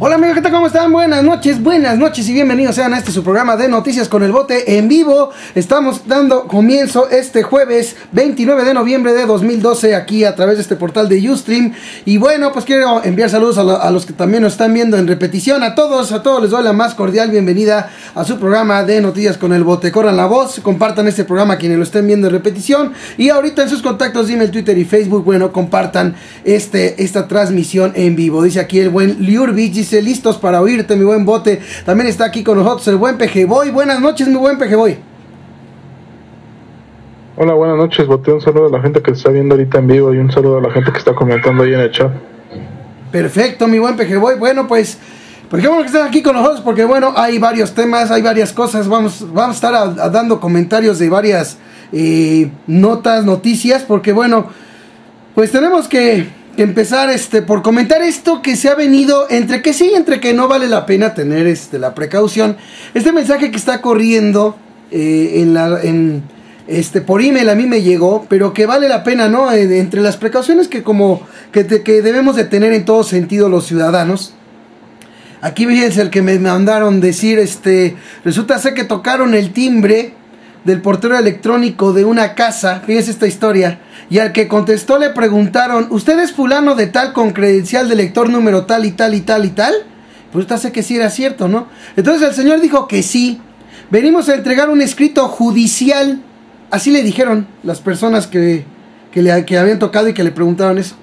Hola amigos, ¿qué tal? ¿Cómo están? Buenas noches y bienvenidos sean a este su programa de Noticias con el Bote en vivo. Estamos dando comienzo este jueves 29 de noviembre de 2012 aquí a través de este portal de Ustream. Y bueno, pues quiero enviar saludos a los que también nos están viendo en repetición. A todos les doy la más cordial bienvenida a su programa de Noticias con el Bote. Corran la voz, compartan este programa a quienes lo estén viendo en repetición. Y ahorita en sus contactos de email, Twitter y Facebook, bueno, compartan esta transmisión en vivo. Dice aquí el buen Liurbich, dice: listos para oírte, mi buen Bote. También está aquí con nosotros el buen Pejeboy. Buenas noches, mi buen Pejeboy. Hola, buenas noches, Bote. Un saludo a la gente que está viendo ahorita en vivo y un saludo a la gente que está comentando ahí en el chat. Perfecto, mi buen Pejeboy. Bueno, pues qué bueno que están aquí con nosotros, porque bueno, hay varios temas, hay varias cosas. Vamos a estar dando comentarios de varias noticias, porque bueno, pues tenemos que empezar por comentar esto que se ha venido entre que sí y entre que no vale la pena tener la precaución. Este mensaje que está corriendo por email a mí me llegó, pero que vale la pena, ¿no? Entre las precauciones que debemos de tener en todo sentido los ciudadanos. Aquí fíjense el que me mandaron decir, resulta ser que tocaron el timbre del portero electrónico de una casa, fíjense esta historia, y al que contestó le preguntaron: ¿usted es fulano de tal con credencial de lector número tal y tal y tal y tal? Pues usted sabe que sí era cierto, ¿no? Entonces el señor dijo que sí. Venimos a entregar un escrito judicial, así le dijeron las personas que habían tocado y que le preguntaron eso.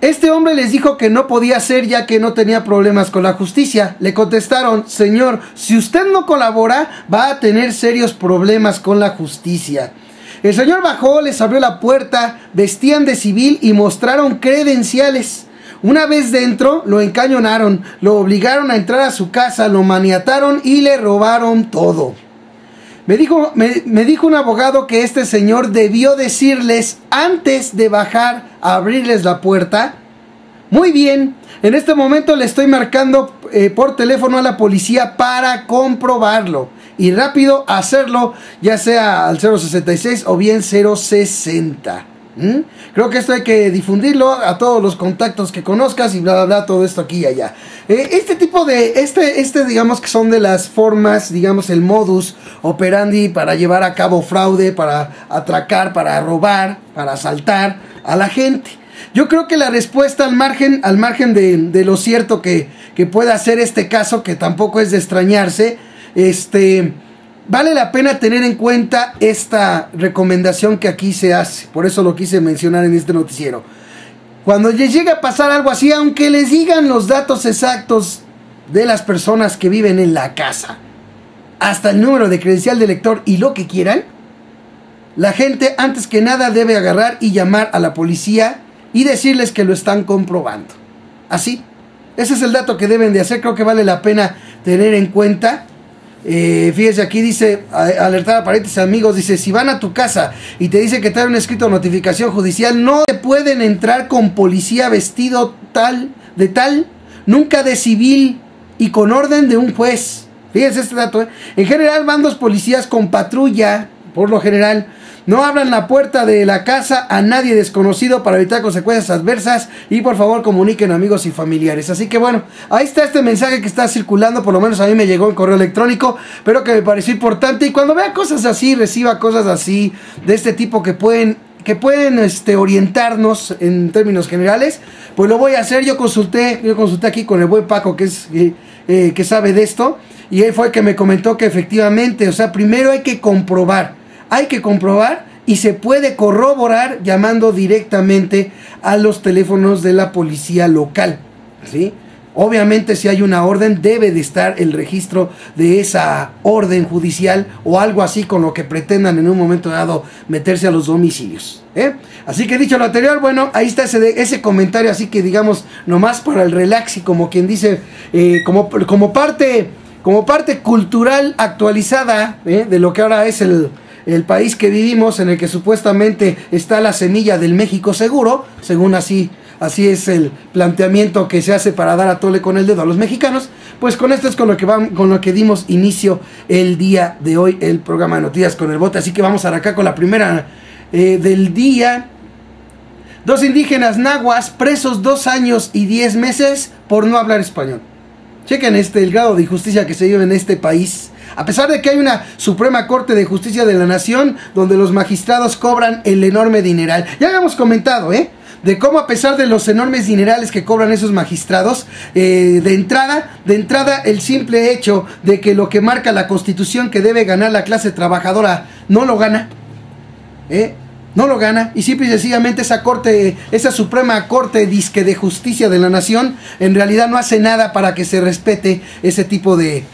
Este hombre les dijo que no podía ser, ya que no tenía problemas con la justicia. Le contestaron: señor, si usted no colabora, va a tener serios problemas con la justicia. El señor bajó, les abrió la puerta, vestían de civil y mostraron credenciales. Una vez dentro, lo encañonaron, lo obligaron a entrar a su casa, lo maniataron y le robaron todo. Me dijo un abogado que este señor debió decirles antes de bajar a abrirles la puerta: muy bien, en este momento le estoy marcando por teléfono a la policía para comprobarlo. Y rápido hacerlo, ya sea al 066 o bien 060. Creo que esto hay que difundirlo a todos los contactos que conozcas y bla bla bla, todo esto aquí y allá. Este tipo de, digamos que son de las formas, digamos el modus operandi para llevar a cabo fraude, para atracar, para robar, para asaltar a la gente. Yo creo que la respuesta al margen de lo cierto que pueda ser este caso, que tampoco es de extrañarse, vale la pena tener en cuenta esta recomendación que aquí se hace. Por eso lo quise mencionar en este noticiero. Cuando les llegue a pasar algo así, aunque les digan los datos exactos de las personas que viven en la casa, hasta el número de credencial de lector y lo que quieran, la gente antes que nada debe agarrar y llamar a la policía y decirles que lo están comprobando. Así, ese es el dato que deben de hacer. Creo que vale la pena tener en cuenta. Fíjese, aquí dice: alertar a parientes y amigos. Dice: si van a tu casa y te dice que te dan un escrito de notificación judicial, no te pueden entrar con policía vestido de tal, nunca de civil y con orden de un juez. Fíjense este dato, En general van dos policías con patrulla, por lo general. No abran la puerta de la casa a nadie desconocido para evitar consecuencias adversas, y por favor comuniquen a amigos y familiares. Así que bueno, ahí está este mensaje que está circulando, por lo menos a mí me llegó en correo electrónico, pero que me pareció importante. Y cuando vea cosas así, reciba cosas así de este tipo que pueden orientarnos en términos generales, pues lo voy a hacer. Yo consulté aquí con el buen Paco, que sabe de esto, y él fue el que me comentó que efectivamente, o sea, primero hay que comprobar y se puede corroborar llamando directamente a los teléfonos de la policía local, ¿sí? Obviamente, si hay una orden, debe de estar el registro de esa orden judicial o algo así, con lo que pretendan en un momento dado meterse a los domicilios, Así que dicho lo anterior, bueno, ahí está ese comentario, así que digamos, nomás para el relax y como quien dice, como parte cultural actualizada, de lo que ahora es el país que vivimos, en el que supuestamente está la semilla del México seguro, según así es el planteamiento que se hace para dar a tole con el dedo a los mexicanos. Pues con esto es con lo que dimos inicio el día de hoy, el programa de Noticias con el Bote. Así que vamos a arrancar con la primera del día. 2 indígenas nahuas presos 2 años y 10 meses por no hablar español. Chequen el grado de injusticia que se vive en este país. A pesar de que hay una Suprema Corte de Justicia de la Nación, donde los magistrados cobran el enorme dineral. Ya habíamos comentado, de cómo a pesar de los enormes dinerales que cobran esos magistrados, de entrada el simple hecho de que lo que marca la Constitución que debe ganar la clase trabajadora no lo gana, no lo gana, y simple y sencillamente esa Suprema Corte disque de Justicia de la Nación en realidad no hace nada para que se respete ese tipo de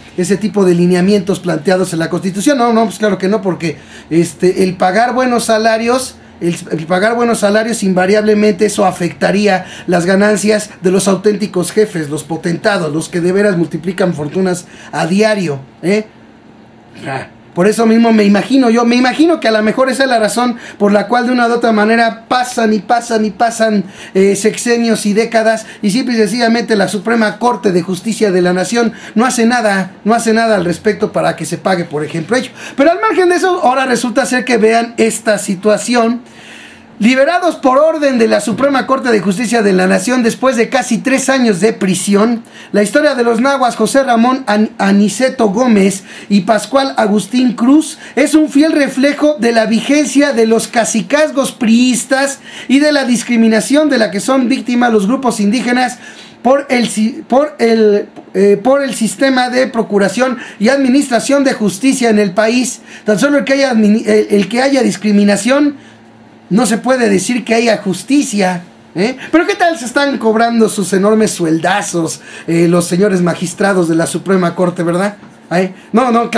lineamientos planteados en la Constitución. No, pues claro que no, porque el pagar buenos salarios, invariablemente eso afectaría las ganancias de los auténticos jefes, los potentados, los que de veras multiplican fortunas a diario, Por eso mismo me imagino que a lo mejor esa es la razón por la cual de una u otra manera pasan sexenios y décadas, y simple y sencillamente la Suprema Corte de Justicia de la Nación no hace nada al respecto para que se pague, por ejemplo, ello. Pero al margen de eso, ahora resulta ser que vean esta situación. Liberados por orden de la Suprema Corte de Justicia de la Nación después de casi 3 años de prisión, la historia de los nahuas José Ramón Aniceto Gómez y Pascual Agustín Cruz es un fiel reflejo de la vigencia de los cacicazgos priistas y de la discriminación de la que son víctimas los grupos indígenas por el sistema de procuración y administración de justicia en el país. Tan solo el que haya discriminación, no se puede decir que haya justicia, Pero ¿qué tal se están cobrando sus enormes sueldazos los señores magistrados de la Suprema Corte, verdad?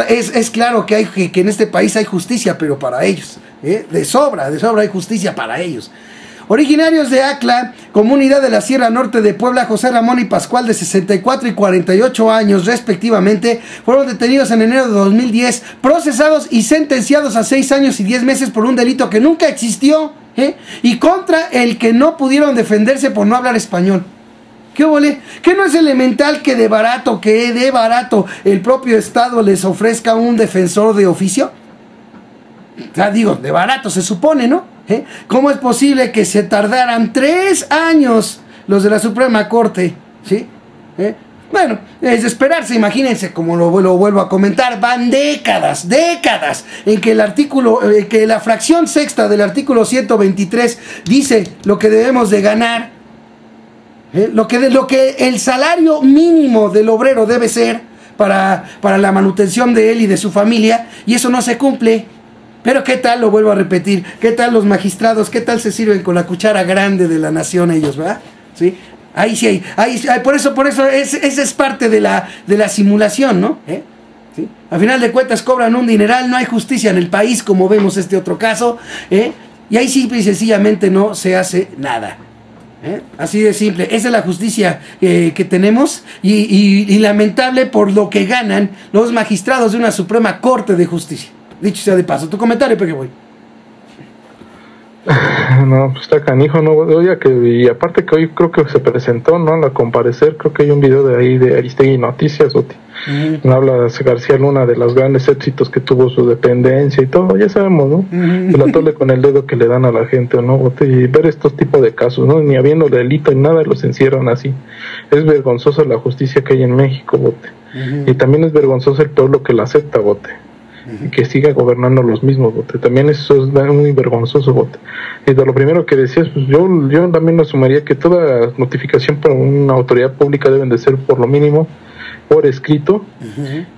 Es claro que en este país hay justicia, pero para ellos, de sobra hay justicia para ellos. Originarios de Acla, comunidad de la Sierra Norte de Puebla, José Ramón y Pascual, de 64 y 48 años respectivamente, fueron detenidos en enero de 2010, procesados y sentenciados a 6 años y 10 meses por un delito que nunca existió, y contra el que no pudieron defenderse por no hablar español. ¿Qué ole? ¿Qué no es elemental que de barato el propio Estado les ofrezca un defensor de oficio? De barato se supone, ¿no? ¿Cómo es posible que se tardaran 3 años los de la Suprema Corte? ¿Sí? Bueno, es de esperarse, imagínense, como lo vuelvo a comentar, van décadas en que que la fracción sexta del artículo 123 dice lo que debemos de ganar, lo que el salario mínimo del obrero debe ser para la manutención de él y de su familia, y eso no se cumple. Pero ¿qué tal? Lo vuelvo a repetir. ¿Qué tal los magistrados? ¿Qué tal se sirven con la cuchara grande de la nación ellos, verdad? ¿Sí? Ahí sí hay. Por eso esa es parte de la simulación, ¿no? ¿Sí? Al final de cuentas cobran un dineral, no hay justicia en el país, como vemos este otro caso, y ahí simple y sencillamente no se hace nada. Así de simple. Esa es la justicia que tenemos, y lamentable por lo que ganan los magistrados de una Suprema Corte de Justicia. Dicho sea de paso, tu comentario, Peque Boy. No, pues está canijo, ¿no? Oye, y aparte que hoy creo que se presentó, ¿no? A comparecer, creo que hay un video de ahí de Aristegui Noticias, Oti. Habla de García Luna, de los grandes éxitos que tuvo su dependencia y todo, ya sabemos, ¿no? El atole con el dedo que le dan a la gente, ¿no? Oti, y ver estos tipos de casos, ¿no? Ni habiendo delito y nada, los encierran así. Es vergonzosa la justicia que hay en México, Bote. Y también es vergonzoso el pueblo que la acepta, Bote. Y que siga gobernando los mismos, Bote. También eso es muy vergonzoso, Bote. Y de lo primero que decías, pues yo también asumiría que toda notificación por una autoridad pública deben de ser por lo mínimo por escrito,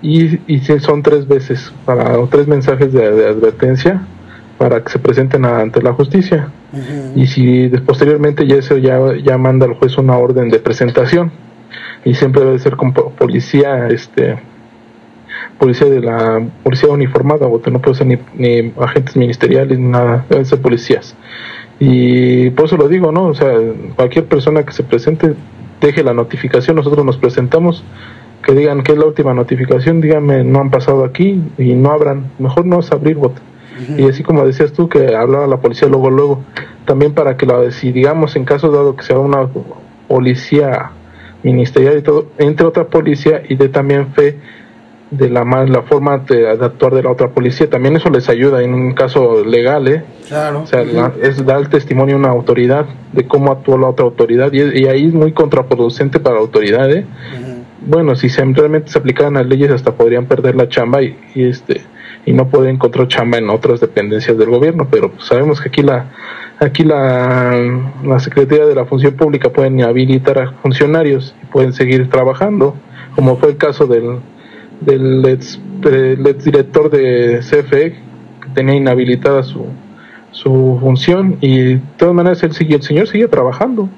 y si son 3 veces, o 3 mensajes de advertencia para que se presenten ante la justicia. Y si posteriormente ya manda el juez una orden de presentación, y siempre debe ser con policía de la policía uniformada, Bote. No puede ser ni agentes ministeriales ni nada, deben ser policías. Y por eso lo digo, ¿no? O sea, cualquier persona que se presente, deje la notificación, nosotros nos presentamos, que digan que es la última notificación, díganme, no han pasado aquí, y no abran, mejor no es abrir, Bote. Y así como decías tú, que hablaba la policía luego, también para que si digamos en caso dado que sea una policía ministerial y todo, entre otra policía y dé también fe de la forma de actuar de la otra policía, también eso les ayuda en un caso legal, Claro. O sea, es dar testimonio a una autoridad de cómo actuó la otra autoridad, y ahí es muy contraproducente para la autoridad, bueno, si realmente se aplicaran las leyes, hasta podrían perder la chamba y no poder encontrar chamba en otras dependencias del gobierno. Pero pues, sabemos que aquí la Secretaría de la Función Pública pueden habilitar a funcionarios y pueden seguir trabajando, como fue el caso del ex director de CFE, que tenía inhabilitada su función, y de todas maneras el señor sigue trabajando.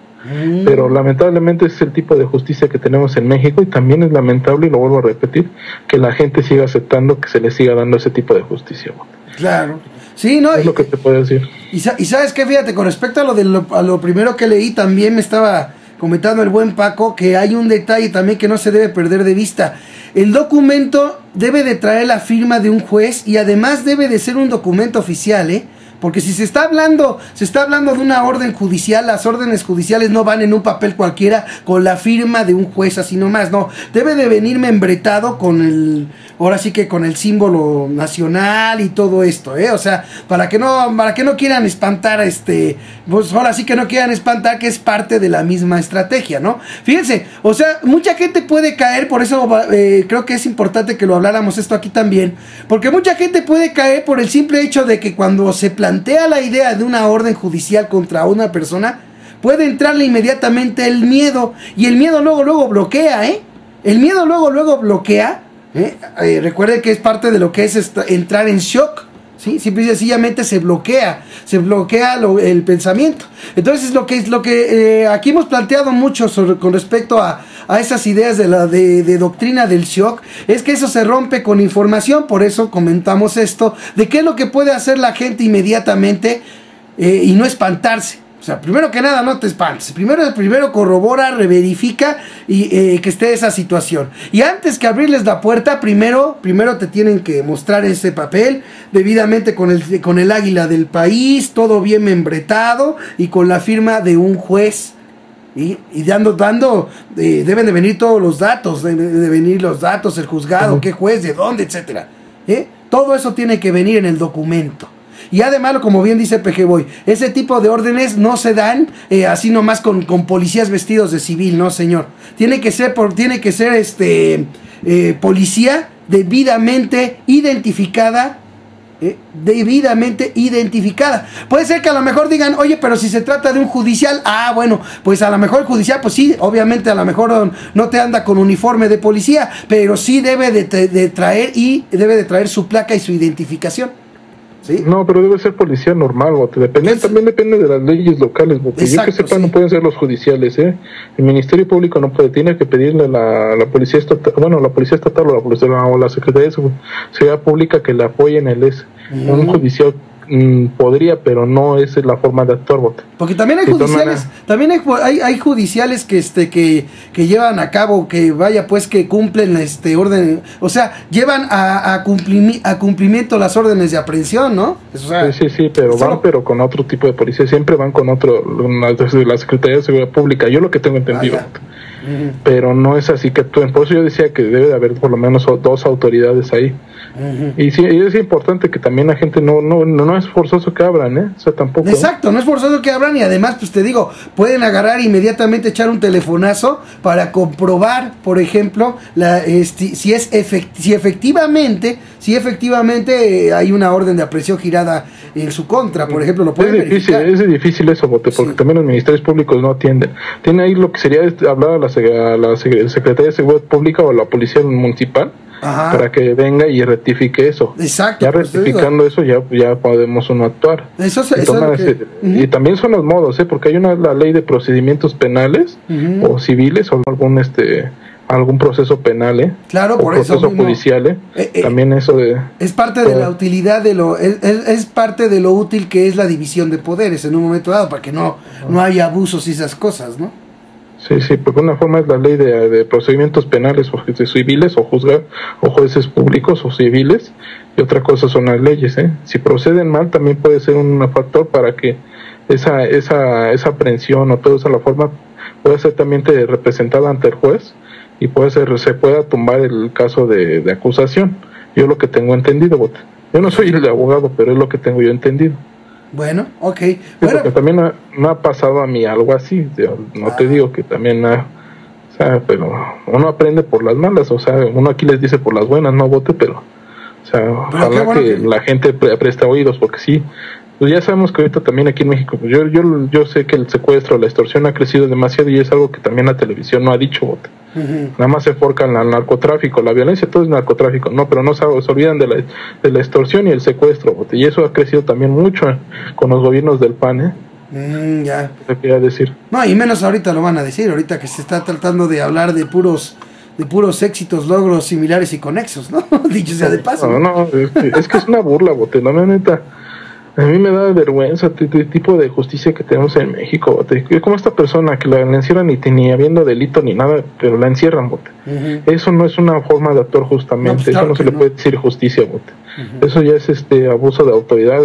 Pero lamentablemente es el tipo de justicia que tenemos en México, y también es lamentable, y lo vuelvo a repetir, que la gente siga aceptando que se le siga dando ese tipo de justicia. Claro, sí, ¿no? Es lo que te puedo decir. Y sabes qué, fíjate, con respecto a lo primero que leí, también me estaba comentando el buen Paco que hay un detalle también que no se debe perder de vista. El documento debe de traer la firma de un juez, y además debe de ser un documento oficial, porque si se está hablando de una orden judicial, las órdenes judiciales no van en un papel cualquiera con la firma de un juez así nomás, no, debe de venir membretado con ahora sí que con el símbolo nacional y todo esto, o sea, para que no quieran espantar, pues ahora sí que no quieran espantar, que es parte de la misma estrategia, ¿no? Fíjense, o sea, mucha gente puede caer, por eso creo que es importante que lo habláramos esto aquí también, porque mucha gente puede caer por el simple hecho de que cuando se plantea la idea de una orden judicial contra una persona, puede entrarle inmediatamente el miedo, y el miedo luego bloquea, el miedo luego bloquea. Recuerden que es parte de lo que es entrar en shock, ¿sí? Simple y sencillamente se bloquea el pensamiento. Entonces lo que aquí hemos planteado mucho con respecto a esas ideas de doctrina del shock, es que eso se rompe con información. Por eso comentamos esto, de qué es lo que puede hacer la gente inmediatamente, y no espantarse. O sea, primero que nada, no te espantes. Primero corrobora, reverifica y que esté esa situación. Y antes que abrirles la puerta, primero te tienen que mostrar ese papel debidamente con el águila del país, todo bien membretado y con la firma de un juez. Y deben de venir todos los datos, el juzgado, qué juez, de dónde, etcétera. Todo eso tiene que venir en el documento. Y además, como bien dice PG Boy, ese tipo de órdenes no se dan así nomás con policías vestidos de civil, no señor. Tiene que ser policía debidamente identificada. Puede ser que a lo mejor digan, oye, pero si se trata de un judicial, bueno, pues a lo mejor el judicial, pues sí, obviamente a lo mejor no te anda con uniforme de policía, pero sí debe de traer su placa y su identificación. ¿Sí? No, pero debe ser policía normal, también depende de las leyes locales, yo que sepa, sí. No pueden ser los judiciales, el Ministerio Público no puede, tiene que pedirle a la policía estatal, o la Secretaría de Seguridad Pública que le apoyen un judicial. Podría, pero no es la forma de actuar, porque también hay judiciales, hay judiciales que llevan a cabo, que cumplen orden, o sea, llevan a cumplimiento las órdenes de aprehensión, ¿no? O sea, sí, pero con otro tipo de policía, siempre van con la Secretaría de Seguridad Pública, yo lo que tengo entendido. Pero no es así que por eso yo decía que debe de haber por lo menos dos autoridades ahí. Y sí, y es importante que también la gente no es forzoso que abran, o sea, tampoco. Exacto, no es forzoso que abran, y además, pues te digo, pueden agarrar inmediatamente, echar un telefonazo para comprobar, por ejemplo, si efectivamente hay una orden de aprehensión girada en su contra, por ejemplo, lo pueden verificar. Es difícil eso, porque también los ministerios públicos no atienden. Tiene ahí lo que sería hablar a la Secretaría de Seguridad Pública o a la Policía Municipal. Ajá. Para que venga y rectifique eso. Exacto. Ya rectificando eso, ya podemos actuar. Y también son los modos, porque hay la ley de procedimientos penales o civiles o algún proceso penal, claro, por eso proceso judicial, también eso es parte de la utilidad es parte de lo útil que es la división de poderes en un momento dado, para que no haya abusos y esas cosas, ¿no? Sí, porque una forma es la ley de procedimientos penales o civiles, o juzgar, o jueces públicos o civiles, y otra cosa son las leyes, Si proceden mal, también puede ser un factor para que esa aprehensión o toda esa la forma puede ser también representada ante el juez, y se pueda tumbar el caso de acusación. Yo lo que tengo entendido, yo no soy el abogado, pero es lo que tengo yo entendido. Bueno, ok. Porque también me ha pasado a mí algo así, no te digo que también O sea, pero uno aprende por las malas, o sea, uno aquí les dice por las buenas, no vote, pero, o sea, ojalá bueno que la gente preste oídos, porque sí, pues ya sabemos que ahorita también aquí en México, pues yo sé que el secuestro, la extorsión ha crecido demasiado y es algo que también la televisión no ha dicho, vote. Nada más se enfocan al narcotráfico, la violencia, todo es narcotráfico, no, pero no se olvidan de la extorsión y el secuestro, bote, y eso ha crecido también mucho con los gobiernos del PAN, ya. Te quería decir. No, y menos ahorita lo van a decir, ahorita que se está tratando de hablar de puros éxitos, logros similares y conexos, ¿no? Dicho sea de paso. No, es que es una burla, bote, la neta. A mí me da vergüenza el tipo de justicia que tenemos en México, bote. Como esta persona que la encierran ni habiendo delito ni nada, pero la encierran, bote. Eso no es una forma de actuar justamente, no, pues claro, eso no se le puede decir justicia, bote. Eso ya es abuso de autoridad,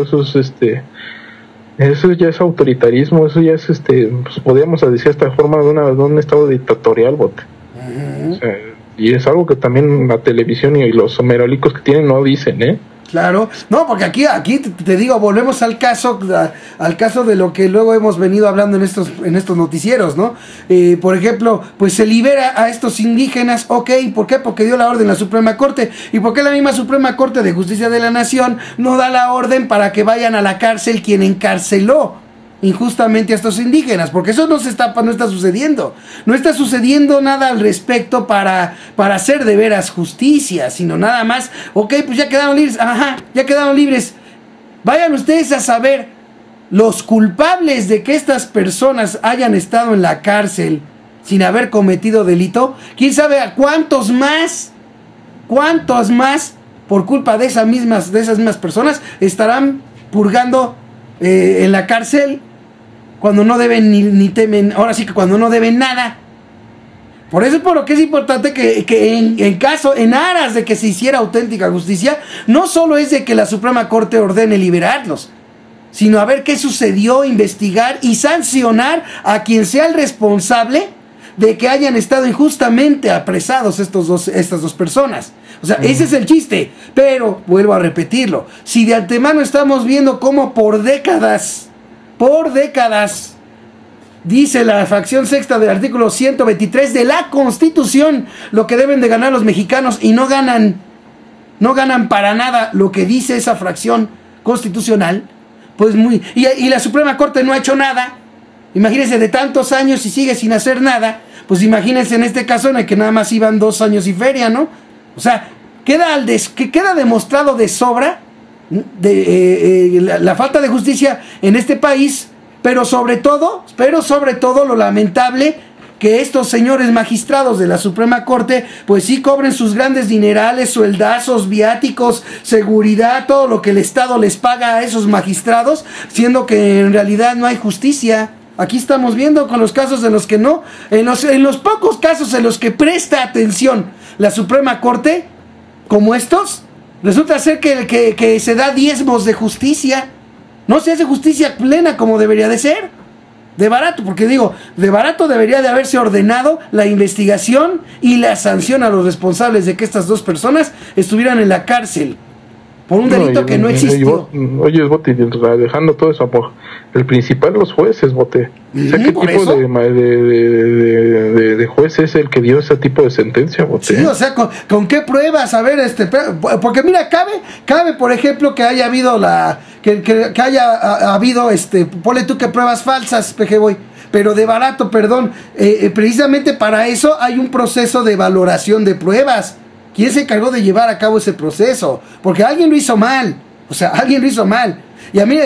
eso ya es autoritarismo, eso ya es pues podríamos decir esta forma de un estado dictatorial, bote. O sea, y es algo que también la televisión y los somerolicos que tienen no dicen, Claro, no, porque aquí te digo, volvemos al caso de lo que luego hemos venido hablando en estos noticieros, ¿no? Por ejemplo, pues se libera a estos indígenas, ok, ¿por qué? Porque dio la orden la Suprema Corte. ¿Y por qué la misma Suprema Corte de Justicia de la Nación no da la orden para que vayan a la cárcel quien encarceló injustamente a estos indígenas? Porque eso no está sucediendo. No está sucediendo nada al respecto para hacer de veras justicia, sino nada más, ok, pues ya quedaron libres, ya quedaron libres. Vayan ustedes a saber los culpables de que estas personas hayan estado en la cárcel sin haber cometido delito. ¿Quién sabe a cuántos más por culpa de esas mismas personas estarán purgando en la cárcel cuando no deben ni temen, ahora sí que cuando no deben nada? Por eso es por lo que es importante que en aras de que se hiciera auténtica justicia, no solo es de que la Suprema Corte ordene liberarlos, sino a ver qué sucedió, investigar y sancionar a quien sea el responsable de que hayan estado injustamente apresados estas dos personas. O sea, ese es el chiste. Pero, vuelvo a repetirlo, si de antemano estamos viendo cómo por décadas, dice la fracción sexta del artículo 123 de la Constitución lo que deben de ganar los mexicanos y no ganan para nada lo que dice esa fracción constitucional, pues y la Suprema Corte no ha hecho nada. Imagínense, de tantos años y sigue sin hacer nada, pues imagínense en este caso en el que nada más iban 2 años y feria, ¿no? O sea, queda demostrado de sobra la falta de justicia en este país, pero sobre todo lo lamentable que estos señores magistrados de la Suprema Corte pues sí cobren sus grandes dinerales, sueldazos, viáticos, seguridad, todo lo que el Estado les paga a esos magistrados, siendo que en realidad no hay justicia. Aquí estamos viendo con los casos en los que no, en los pocos casos en los que presta atención la Suprema Corte, como estos, resulta ser que se da diezmos de justicia. No se hace justicia plena como debería de ser. De barato, porque digo, de barato debería de haberse ordenado la investigación y la sanción a los responsables de que estas 2 personas estuvieran en la cárcel por un delito que no existió. Oye, Bote, dejando todo eso, el principal, los jueces, Bote. O sea, ¿qué tipo de juez es el que dio ese tipo de sentencia, Bote? Sí, o sea, ¿con qué pruebas? A ver, porque mira, cabe por ejemplo que haya habido que haya habido, ponle tú que pruebas falsas, PG-Boy, pero de barato, perdón, precisamente para eso hay un proceso de valoración de pruebas. ¿Quién se encargó de llevar a cabo ese proceso? Porque alguien lo hizo mal. O sea, alguien lo hizo mal. Y a mí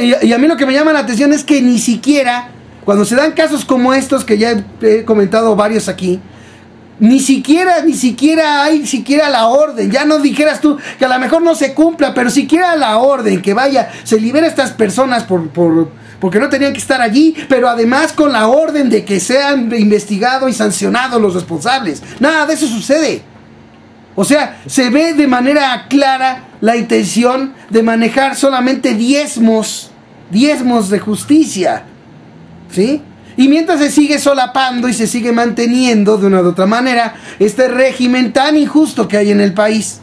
lo que me llama la atención es que ni siquiera, cuando se dan casos como estos, que ya he comentado varios aquí, ni siquiera hay la orden. Ya no dijeras tú que a lo mejor no se cumpla, pero siquiera la orden, que vaya, se libera a estas personas porque no tenían que estar allí, pero además con la orden de que sean investigados y sancionados los responsables. Nada de eso sucede. O sea, se ve de manera clara la intención de manejar solamente diezmos de justicia, ¿sí? Y mientras se sigue solapando y se sigue manteniendo de una u otra manera este régimen tan injusto que hay en el país.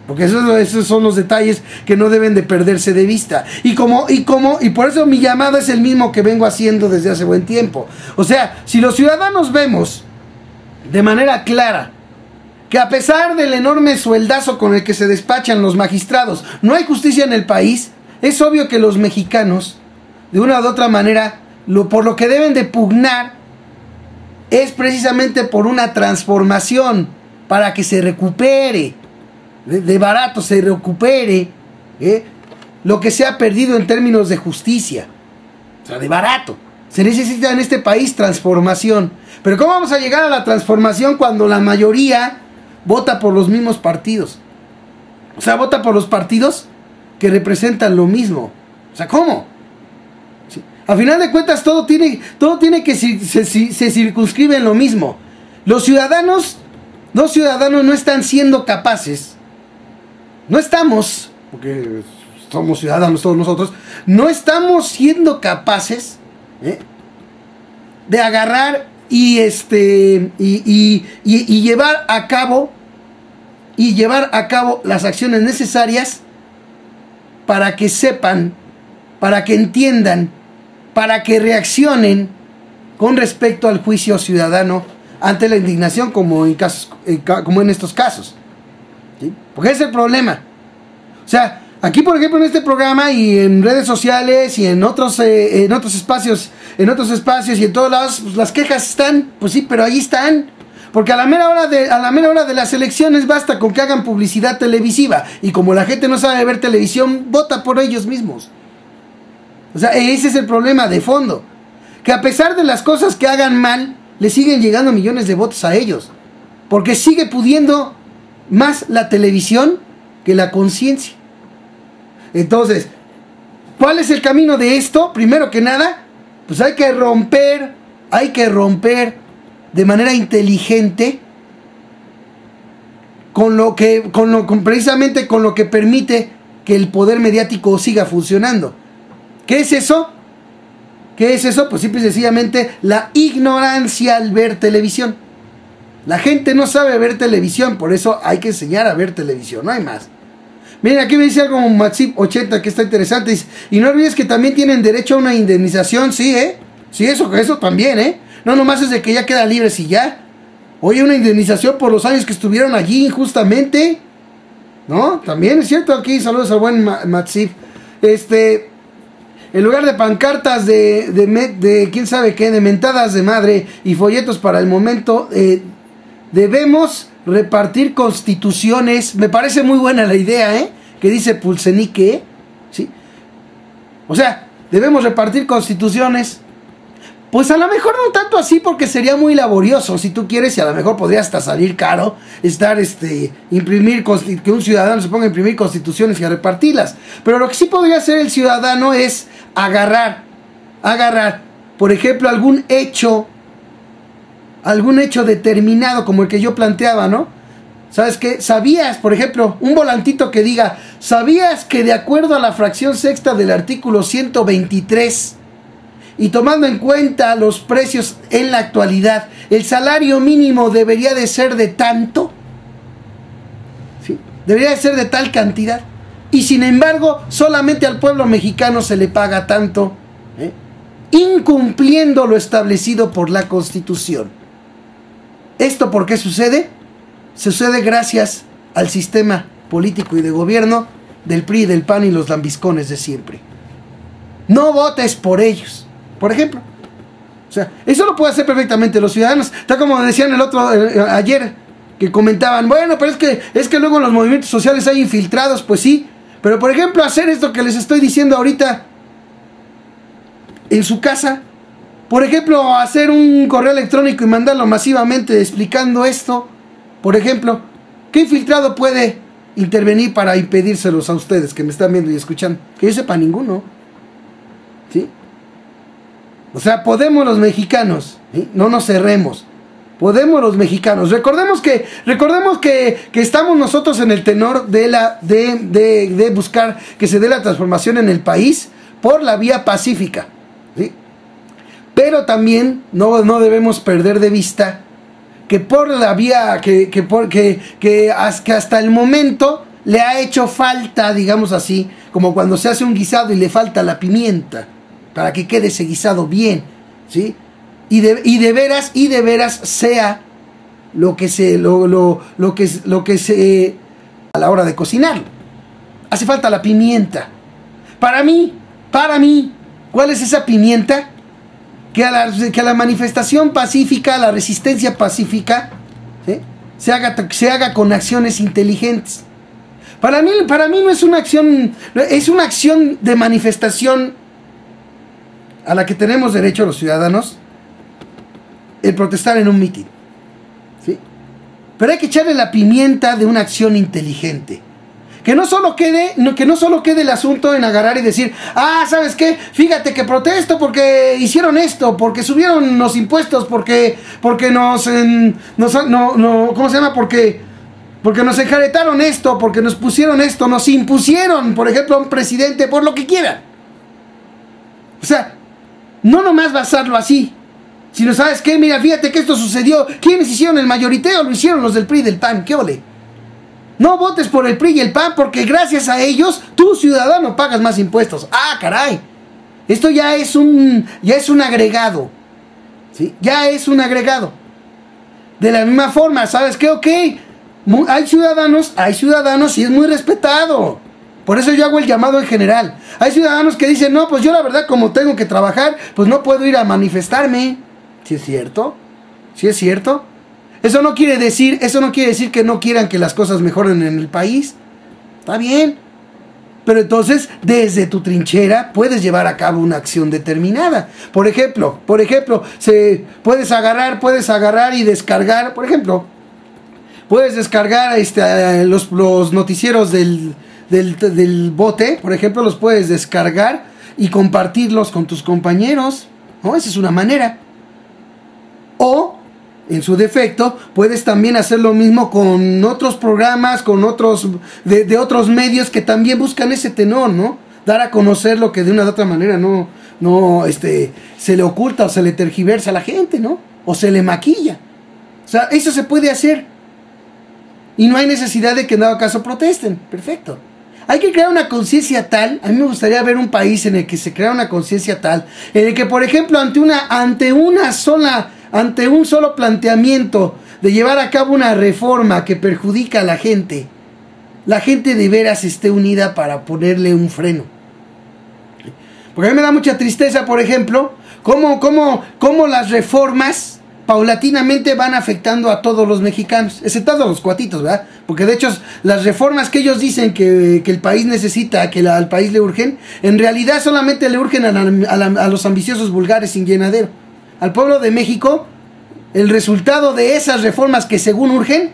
Porque esos son los detalles que no deben de perderse de vista. Y por eso mi llamado es el mismo que vengo haciendo desde hace buen tiempo. O sea, si los ciudadanos vemos de manera clara que a pesar del enorme sueldazo con el que se despachan los magistrados, no hay justicia en el país, es obvio que los mexicanos, de una u otra manera, por lo que deben de pugnar es precisamente por una transformación para que se recupere, de barato se recupere lo que se ha perdido en términos de justicia. O sea, de barato. Se necesita en este país transformación. Pero ¿cómo vamos a llegar a la transformación cuando la mayoría vota por los mismos partidos? O sea, vota por los partidos que representan lo mismo. O sea, ¿cómo? Sí. A final de cuentas todo tiene que se circunscribe en lo mismo. Los ciudadanos no están siendo capaces. No estamos, porque somos ciudadanos todos nosotros, no estamos siendo capaces de agarrar y llevar a cabo las acciones necesarias para que sepan, para que entiendan, para que reaccionen con respecto al juicio ciudadano ante la indignación como en estos casos. ¿Sí? Porque ese es el problema. O sea, aquí por ejemplo en este programa y en redes sociales y en otros espacios y en todos lados, pues las quejas están, pues sí, pero ahí están. Porque a la mera hora de las elecciones basta con que hagan publicidad televisiva. Y como la gente no sabe ver televisión, vota por ellos mismos. O sea, ese es el problema de fondo. Que a pesar de las cosas que hagan mal, le siguen llegando millones de votos a ellos. Porque sigue pudiendo más la televisión que la conciencia. Entonces, ¿cuál es el camino de esto? Primero que nada, pues hay que romper de manera inteligente precisamente con lo que permite que el poder mediático siga funcionando. ¿Qué es eso? ¿Qué es eso? Pues simple y sencillamente la ignorancia al ver televisión. La gente no sabe ver televisión, por eso hay que enseñar a ver televisión, no hay más. Miren, aquí me dice algo como Maxip80 que está interesante. Dice, y no olvides que también tienen derecho a una indemnización, sí, sí, eso también, no nomás es de que ya quedan libres y ya. Oye, una indemnización por los años que estuvieron allí injustamente, ¿no? También es cierto. Aquí saludos al buen Maxip. En lugar de pancartas de quién sabe qué, de mentadas de madre y folletos para el momento, debemos repartir constituciones. Me parece muy buena la idea, que dice Pulsenique, ¿sí? O sea, debemos repartir constituciones. Pues a lo mejor no tanto así, porque sería muy laborioso, si tú quieres, y a lo mejor podría hasta salir caro estar, imprimir, que un ciudadano se ponga a imprimir constituciones y a repartirlas. Pero lo que sí podría hacer el ciudadano es agarrar, por ejemplo, algún hecho determinado, como el que yo planteaba, ¿no? ¿Sabes qué? ¿Sabías, por ejemplo, un volantito que diga, ¿sabías que de acuerdo a la fracción sexta del artículo 123... y tomando en cuenta los precios en la actualidad, el salario mínimo debería de ser de tanto? ¿Sí? Debería de ser de tal cantidad. Y sin embargo, solamente al pueblo mexicano se le paga tanto, incumpliendo lo establecido por la Constitución. ¿Esto por qué sucede? Sucede gracias al sistema político y de gobierno del PRI, del PAN y los lambiscones de siempre. No votes por ellos. Por ejemplo, o sea, eso lo puede hacer perfectamente los ciudadanos. Está como decían ayer, que comentaban, bueno, pero es que luego en los movimientos sociales hay infiltrados. Pues sí, pero por ejemplo, hacer esto que les estoy diciendo ahorita en su casa, por ejemplo, hacer un correo electrónico y mandarlo masivamente explicando esto, por ejemplo, ¿qué infiltrado puede intervenir para impedírselos a ustedes que me están viendo y escuchando? Que yo sepa, ninguno. ¿Sí? O sea, podemos los mexicanos, ¿sí? No nos cerremos. Podemos los mexicanos. Recordemos que estamos nosotros en el tenor de buscar que se dé la transformación en el país por la vía pacífica, ¿sí? Pero también no debemos perder de vista que por la vía que hasta el momento le ha hecho falta, digamos así, como cuando se hace un guisado y le falta la pimienta para que quede ese guisado bien, ¿sí? Y de veras sea lo que se a la hora de cocinarlo. Hace falta la pimienta. Para mí, ¿cuál es esa pimienta? Que a la manifestación pacífica, a la resistencia pacífica, ¿sí?, se haga con acciones inteligentes. Para mí no es una acción, es una acción de manifestación a la que tenemos derecho los ciudadanos, el protestar en un mitin, ¿sí? Pero hay que echarle la pimienta de una acción inteligente. Que no solo quede el asunto en agarrar y decir, ¿sabes qué? Fíjate que protesto porque hicieron esto, porque subieron los impuestos, porque ¿cómo se llama? Porque nos enjaretaron esto, porque nos pusieron esto, nos impusieron, por ejemplo, a un presidente, por lo que quieran. O sea, no nomás basarlo así, sino, ¿sabes qué? Mira, fíjate que esto sucedió. ¿Quiénes hicieron el mayoriteo? Lo hicieron los del PRI y del PAN. ¿Qué ole? No votes por el PRI y el PAN porque gracias a ellos, tú, ciudadano, pagas más impuestos. ¡Ah, caray! Esto ya es un agregado, ¿sí? Ya es un agregado. De la misma forma, ¿sabes qué? Ok, hay ciudadanos y es muy respetado. Por eso yo hago el llamado en general. Hay ciudadanos que dicen, no, pues yo la verdad como tengo que trabajar, pues no puedo ir a manifestarme. ¿Sí es cierto? ¿Sí es cierto? Eso no quiere decir que no quieran que las cosas mejoren en el país. Está bien. Pero entonces, desde tu trinchera, puedes llevar a cabo una acción determinada. Por ejemplo, puedes agarrar y descargar, por ejemplo, puedes descargar los noticieros del bote, por ejemplo, los puedes descargar y compartirlos con tus compañeros, ¿no? Esa es una manera. O, en su defecto, puedes también hacer lo mismo con otros programas, con otros de otros medios que también buscan ese tenor, ¿no? Dar a conocer lo que de una u otra manera no se le oculta o se le tergiversa a la gente, ¿no? O se le maquilla. O sea, eso se puede hacer. Y no hay necesidad de que en dado caso protesten. Perfecto. Hay que crear una conciencia tal. A mí me gustaría ver un país en el que se crea una conciencia tal, en el que, por ejemplo, ante un solo planteamiento de llevar a cabo una reforma que perjudica a la gente de veras esté unida para ponerle un freno. Porque a mí me da mucha tristeza, por ejemplo, cómo las reformas paulatinamente van afectando a todos los mexicanos, exceptando a los cuatitos, ¿verdad? Porque de hecho las reformas que ellos dicen que el país necesita, que al país le urgen, en realidad solamente le urgen a los ambiciosos vulgares sin llenadero. Al pueblo de México, el resultado de esas reformas que según urgen,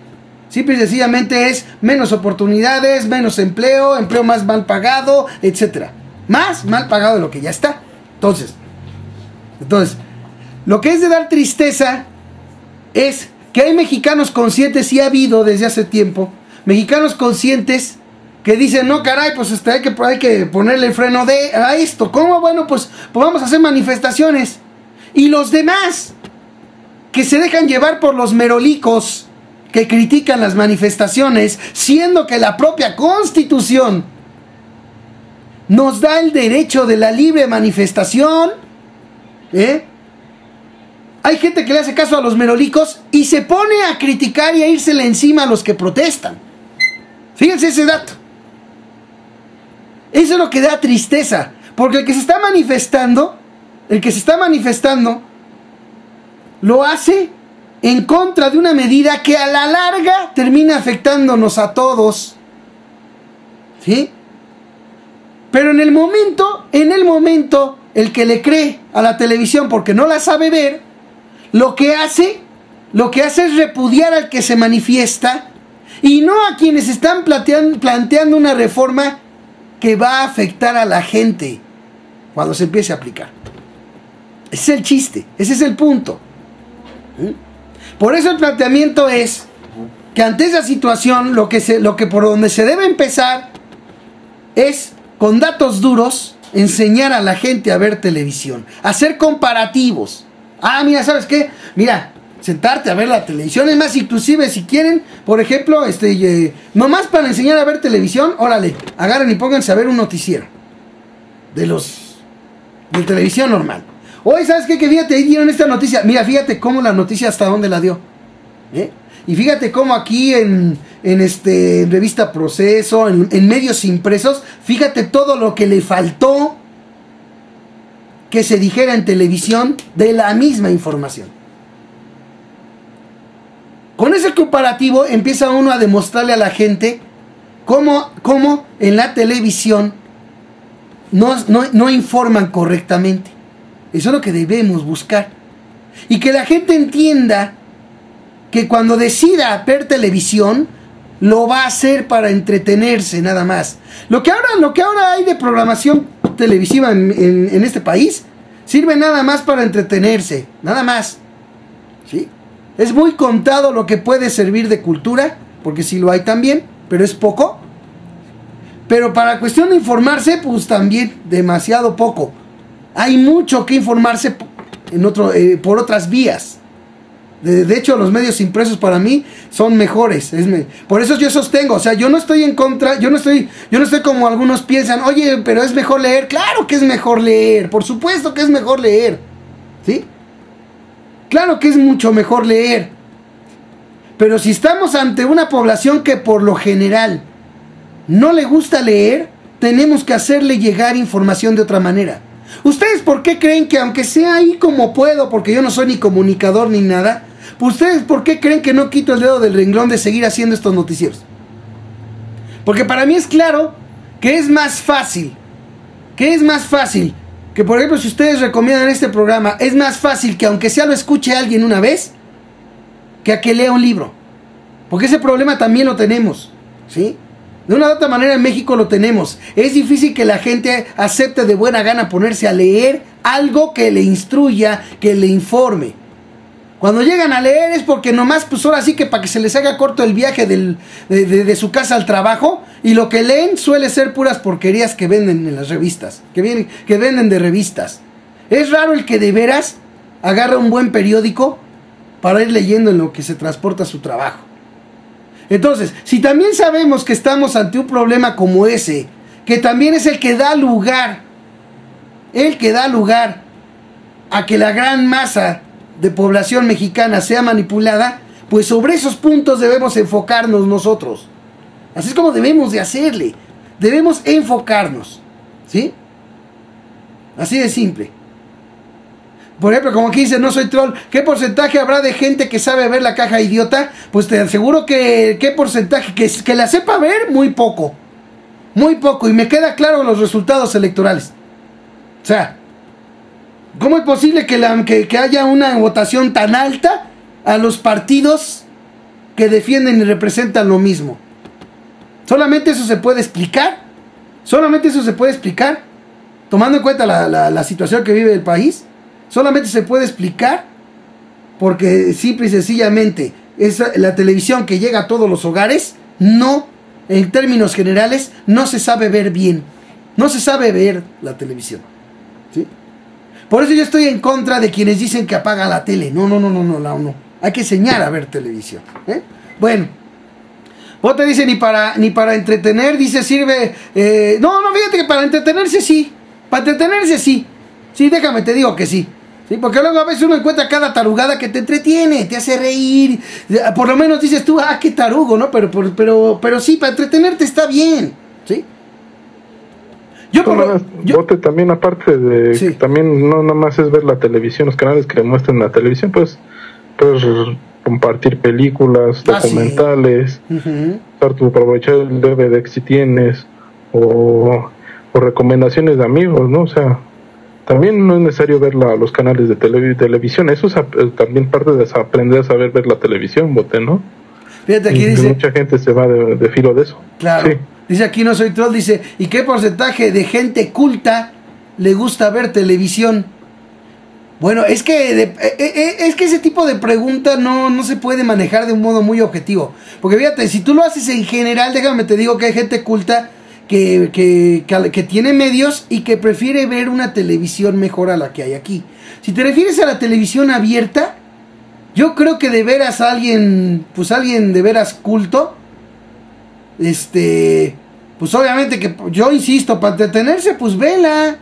simple y sencillamente es menos oportunidades, menos empleo más mal pagado, etc. Más mal pagado de lo que ya está. Entonces, lo que es de dar tristeza es que hay mexicanos conscientes, y ha habido desde hace tiempo, mexicanos conscientes que dicen, no caray, pues hay que ponerle freno a esto. ¿Cómo? Bueno, pues vamos a hacer manifestaciones. Y los demás, que se dejan llevar por los merolicos que critican las manifestaciones, siendo que la propia Constitución nos da el derecho de la libre manifestación, Hay gente que le hace caso a los merolicos y se pone a criticar y a írsele encima a los que protestan. Fíjense ese dato. Eso es lo que da tristeza, porque el que se está manifestando, lo hace en contra de una medida que a la larga termina afectándonos a todos. ¿Sí? Pero en el momento, el que le cree a la televisión porque no la sabe ver, lo que hace es repudiar al que se manifiesta y no a quienes están planteando una reforma que va a afectar a la gente cuando se empiece a aplicar. Ese es el chiste, ese es el punto. Por eso el planteamiento es que ante esa situación lo que por donde se debe empezar es con datos duros enseñar a la gente a ver televisión, hacer comparativos. Mira, ¿sabes qué? Mira, sentarte a ver la televisión. Es más, inclusive si quieren, por ejemplo, nomás para enseñar a ver televisión, órale, agarren y pónganse a ver un noticiero de televisión normal. Oye, ¿sabes qué? Que fíjate, ahí dieron esta noticia. Mira, fíjate cómo la noticia hasta dónde la dio. Y fíjate cómo aquí en Revista Proceso, en medios impresos, fíjate todo lo que le faltó que se dijera en televisión de la misma información. Con ese comparativo empieza uno a demostrarle a la gente cómo en la televisión no informan correctamente. Eso es lo que debemos buscar. Y que la gente entienda que cuando decida ver televisión, lo va a hacer para entretenerse nada más. Lo que ahora hay de programación televisiva en este país, sirve nada más para entretenerse, nada más. ¿Sí? Es muy contado lo que puede servir de cultura, porque sí lo hay también, pero es poco. Pero para cuestión de informarse, pues también demasiado poco. Hay mucho que informarse por otras vías. De hecho, los medios impresos para mí son mejores. Por eso yo sostengo, o sea, yo no estoy en contra, yo no estoy como algunos piensan, oye, pero es mejor leer. Claro que es mejor leer, por supuesto que es mejor leer. ¿Sí? Claro que es mucho mejor leer. Pero si estamos ante una población que por lo general no le gusta leer, tenemos que hacerle llegar información de otra manera. ¿Ustedes por qué creen que aunque sea ahí como puedo, porque yo no soy ni comunicador ni nada, ustedes por qué creen que no quito el dedo del renglón de seguir haciendo estos noticieros? Porque para mí es claro que es más fácil, que por ejemplo si ustedes recomiendan este programa, es más fácil que aunque sea lo escuche alguien una vez, que a que lea un libro. Porque ese problema también lo tenemos, ¿sí? De una u otra manera en México lo tenemos. Es difícil que la gente acepte de buena gana ponerse a leer algo que le instruya, que le informe. Cuando llegan a leer es porque nomás, pues ahora sí que para que se les haga corto el viaje de su casa al trabajo, y lo que leen suele ser puras porquerías que venden en las revistas, que venden de revistas. Es raro el que de veras agarra un buen periódico para ir leyendo en lo que se transporta a su trabajo. Entonces, si también sabemos que estamos ante un problema como ese, que también es el que da lugar a que la gran masa de población mexicana sea manipulada, pues sobre esos puntos debemos enfocarnos nosotros. Así es como debemos de hacerle. Debemos enfocarnos, ¿sí? Así de simple. Por ejemplo, como aquí dice, no soy troll, ¿qué porcentaje habrá de gente que sabe ver la caja idiota? Pues te aseguro que ¿qué porcentaje? Que la sepa ver, muy poco. Muy poco, y me queda claro los resultados electorales. O sea, ¿cómo es posible que haya una votación tan alta a los partidos que defienden y representan lo mismo? Solamente eso se puede explicar. Tomando en cuenta la situación que vive el país. Solamente se puede explicar porque simple y sencillamente la televisión que llega a todos los hogares, no, en términos generales, no se sabe ver bien. No se sabe ver la televisión, ¿sí? Por eso yo estoy en contra de quienes dicen que apaga la tele. No. Hay que enseñar a ver televisión, ¿eh? Bueno, vos te dice ni para entretener, dice sirve. No, fíjate que para entretenerse sí. Para entretenerse sí. Sí, déjame, te digo que sí. Sí, porque luego a veces uno encuentra cada tarugada que te entretiene, te hace reír. Por lo menos dices tú, qué tarugo, ¿no? Pero sí, para entretenerte está bien, ¿sí? Bote también, aparte de sí, que también no nada más es ver la televisión, los canales que muestran la televisión, pues puedes compartir películas, documentales, sí. Aprovechar el DVD si tienes, o recomendaciones de amigos, ¿no? O sea, también no es necesario ver los canales de televisión. Eso es también parte de aprender a saber ver la televisión, Bote, ¿no? Fíjate, aquí dice, mucha gente se va de filo de eso. Claro. Sí. Dice aquí no soy troll, dice, ¿y qué porcentaje de gente culta le gusta ver televisión? Bueno, es que ese tipo de pregunta no se puede manejar de un modo muy objetivo. Porque fíjate, si tú lo haces en general, déjame te digo que hay gente culta que tiene medios y que prefiere ver una televisión mejor a la que hay aquí. Si te refieres a la televisión abierta, yo creo que de veras alguien de veras culto, pues obviamente que yo insisto, para entretenerse, pues vela.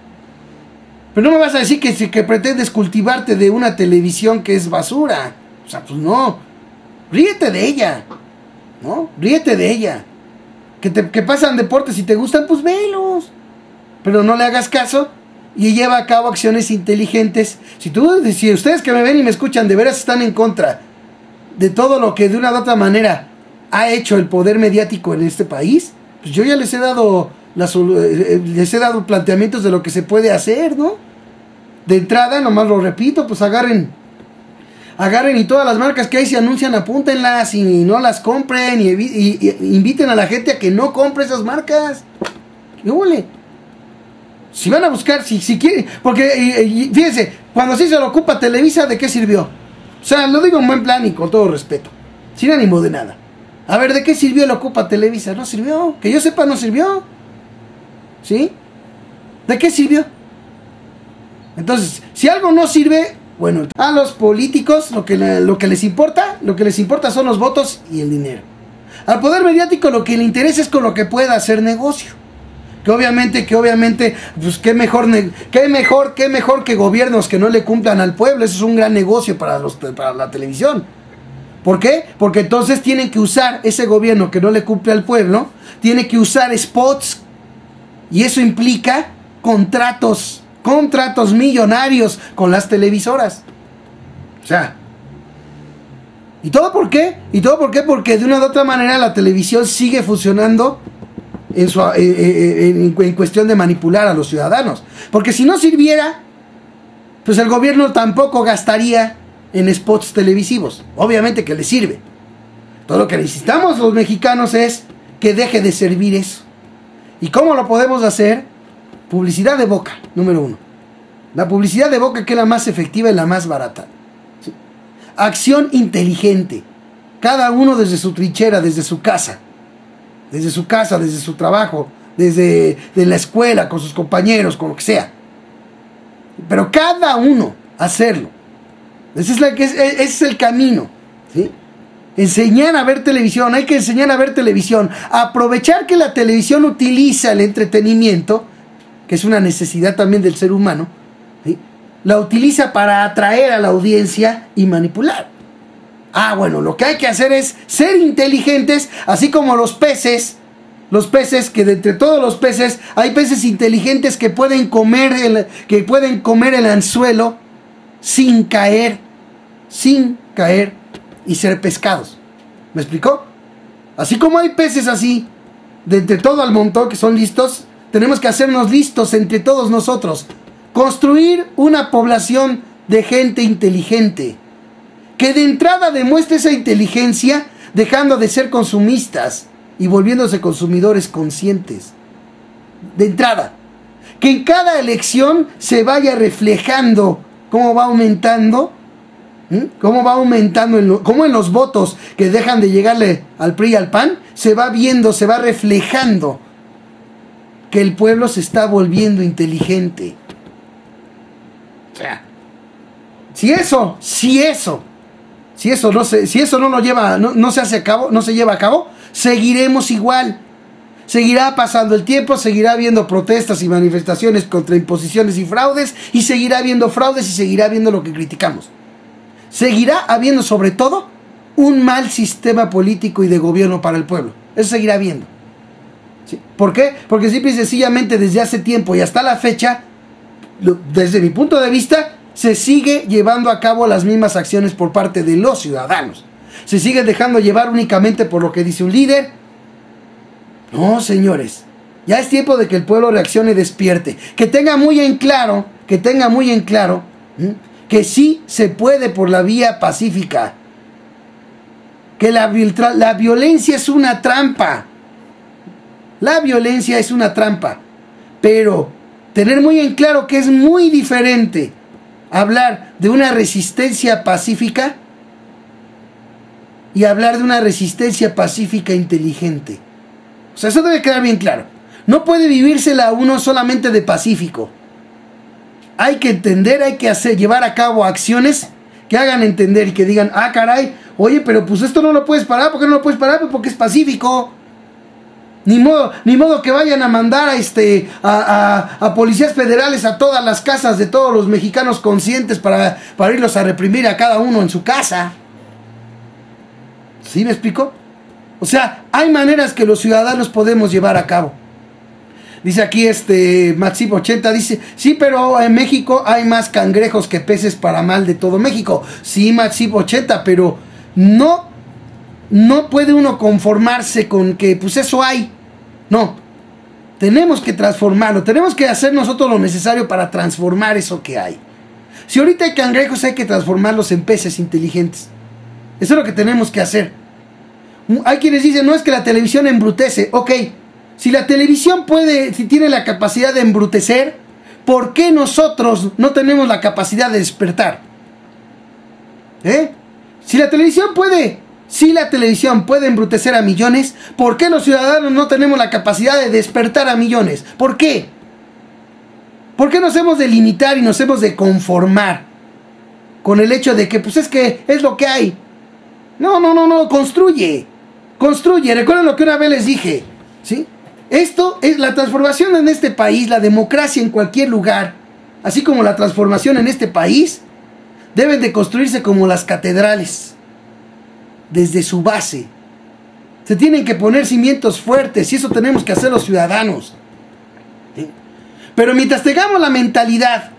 Pero no me vas a decir que pretendes cultivarte de una televisión que es basura. O sea, pues no. ríete de ella, ¿no? Ríete de ella. Que pasan deportes y te gustan, pues velos. Pero no le hagas caso y lleva a cabo acciones inteligentes. Si ustedes que me ven y me escuchan de veras están en contra de todo lo que de una u otra manera ha hecho el poder mediático en este país, pues yo ya les he dado planteamientos de lo que se puede hacer, ¿no? De entrada, nomás lo repito, pues agarren y todas las marcas que hay se anuncian, apúntenlas y no las compren y inviten a la gente a que no compre esas marcas. ¿Qué huele? Si van a buscar, si quieren, porque fíjense, cuando sí se lo ocupa Televisa, ¿de qué sirvió? O sea, lo digo en buen plan y con todo respeto, sin ánimo de nada. A ver, ¿de qué sirvió el ocupa Televisa? No sirvió, que yo sepa no sirvió. ¿Sí? ¿De qué sirvió? Entonces, si algo no sirve, bueno, a los políticos lo que les importa son los votos y el dinero. Al poder mediático lo que le interesa es con lo que pueda hacer negocio. Que obviamente, pues qué mejor que gobiernos que no le cumplan al pueblo. Eso es un gran negocio para la televisión. ¿Por qué? Porque entonces tienen que usar ese gobierno que no le cumple al pueblo, tiene que usar spots, y eso implica contratos millonarios con las televisoras. O sea, ¿y todo por qué? Porque de una u otra manera la televisión sigue funcionando en cuestión de manipular a los ciudadanos. Porque si no sirviera, pues el gobierno tampoco gastaría en spots televisivos. Obviamente que le sirve. Todo lo que necesitamos los mexicanos es que deje de servir eso. ¿Y cómo lo podemos hacer? Publicidad de boca, número 1. La publicidad de boca, que es la más efectiva y la más barata. ¿Sí? Acción inteligente. Cada uno desde su trinchera, desde su casa, desde su trabajo, desde la escuela, con sus compañeros, con lo que sea. Pero cada uno hacerlo. Ese es el camino. ¿Sí? Enseñar a ver televisión. Hay que enseñar a ver televisión. Aprovechar que la televisión utiliza el entretenimiento, que es una necesidad también del ser humano, ¿sí? La utiliza para atraer a la audiencia y manipular. Bueno, lo que hay que hacer es ser inteligentes, así como los peces, que de entre todos los peces, hay peces inteligentes que pueden comer el anzuelo sin caer y ser pescados. ¿Me explicó? Así como hay peces así, de entre todo el montón que son listos, tenemos que hacernos listos entre todos nosotros. Construir una población de gente inteligente, que de entrada demuestre esa inteligencia, dejando de ser consumistas y volviéndose consumidores conscientes. De entrada, que en cada elección se vaya reflejando cómo va aumentando, cómo en los votos que dejan de llegarle al PRI y al PAN, se va viendo, se va reflejando que el pueblo se está volviendo inteligente. O sea, si eso no se lleva a cabo, seguiremos igual. Seguirá pasando el tiempo, seguirá habiendo protestas y manifestaciones contra imposiciones y fraudes, y seguirá habiendo fraudes y seguirá habiendo lo que criticamos. Seguirá habiendo, sobre todo, un mal sistema político y de gobierno para el pueblo. Eso seguirá habiendo. ¿Sí? ¿Por qué? Porque simple y sencillamente desde hace tiempo y hasta la fecha, desde mi punto de vista, se sigue llevando a cabo las mismas acciones por parte de los ciudadanos. Se sigue dejando llevar únicamente por lo que dice un líder. No, señores, ya es tiempo de que el pueblo reaccione y despierte. Que tenga muy en claro, que sí se puede por la vía pacífica. Que la violencia es una trampa. La violencia es una trampa. Pero tener muy en claro que es muy diferente hablar de una resistencia pacífica y hablar de una resistencia pacífica inteligente. O sea, eso debe quedar bien claro. No puede vivírsela uno solamente de pacífico. Hay que entender, llevar a cabo acciones que hagan entender y que digan, caray, oye, pero pues esto no lo puedes parar. ¿Por qué no lo puedes parar? Pues porque es pacífico. Ni modo que vayan a mandar a policías federales a todas las casas de todos los mexicanos conscientes para irlos a reprimir a cada uno en su casa. ¿Sí me explico? O sea, hay maneras que los ciudadanos podemos llevar a cabo. Dice aquí Maxip 80, dice, sí, pero en México hay más cangrejos que peces para mal de todo México. Sí, Maxip 80, pero no puede uno conformarse con que pues eso hay. No, tenemos que transformarlo, tenemos que hacer nosotros lo necesario para transformar eso que hay. Si ahorita hay cangrejos, hay que transformarlos en peces inteligentes. Eso es lo que tenemos que hacer. Hay quienes dicen, no, es que la televisión embrutece. Ok, si la televisión si tiene la capacidad de embrutecer, ¿por qué nosotros no tenemos la capacidad de despertar? Si la televisión puede embrutecer a millones, ¿por qué los ciudadanos no tenemos la capacidad de despertar a millones? ¿Por qué? ¿Por qué nos hemos de limitar y nos hemos de conformar con el hecho de que pues es que es lo que hay? No, construye. Recuerden lo que una vez les dije, ¿sí? Esto es la transformación en este país, la democracia en cualquier lugar, así como la transformación en este país, deben de construirse como las catedrales, desde su base. Se tienen que poner cimientos fuertes y eso tenemos que hacer los ciudadanos. ¿Sí? Pero mientras tengamos la mentalidad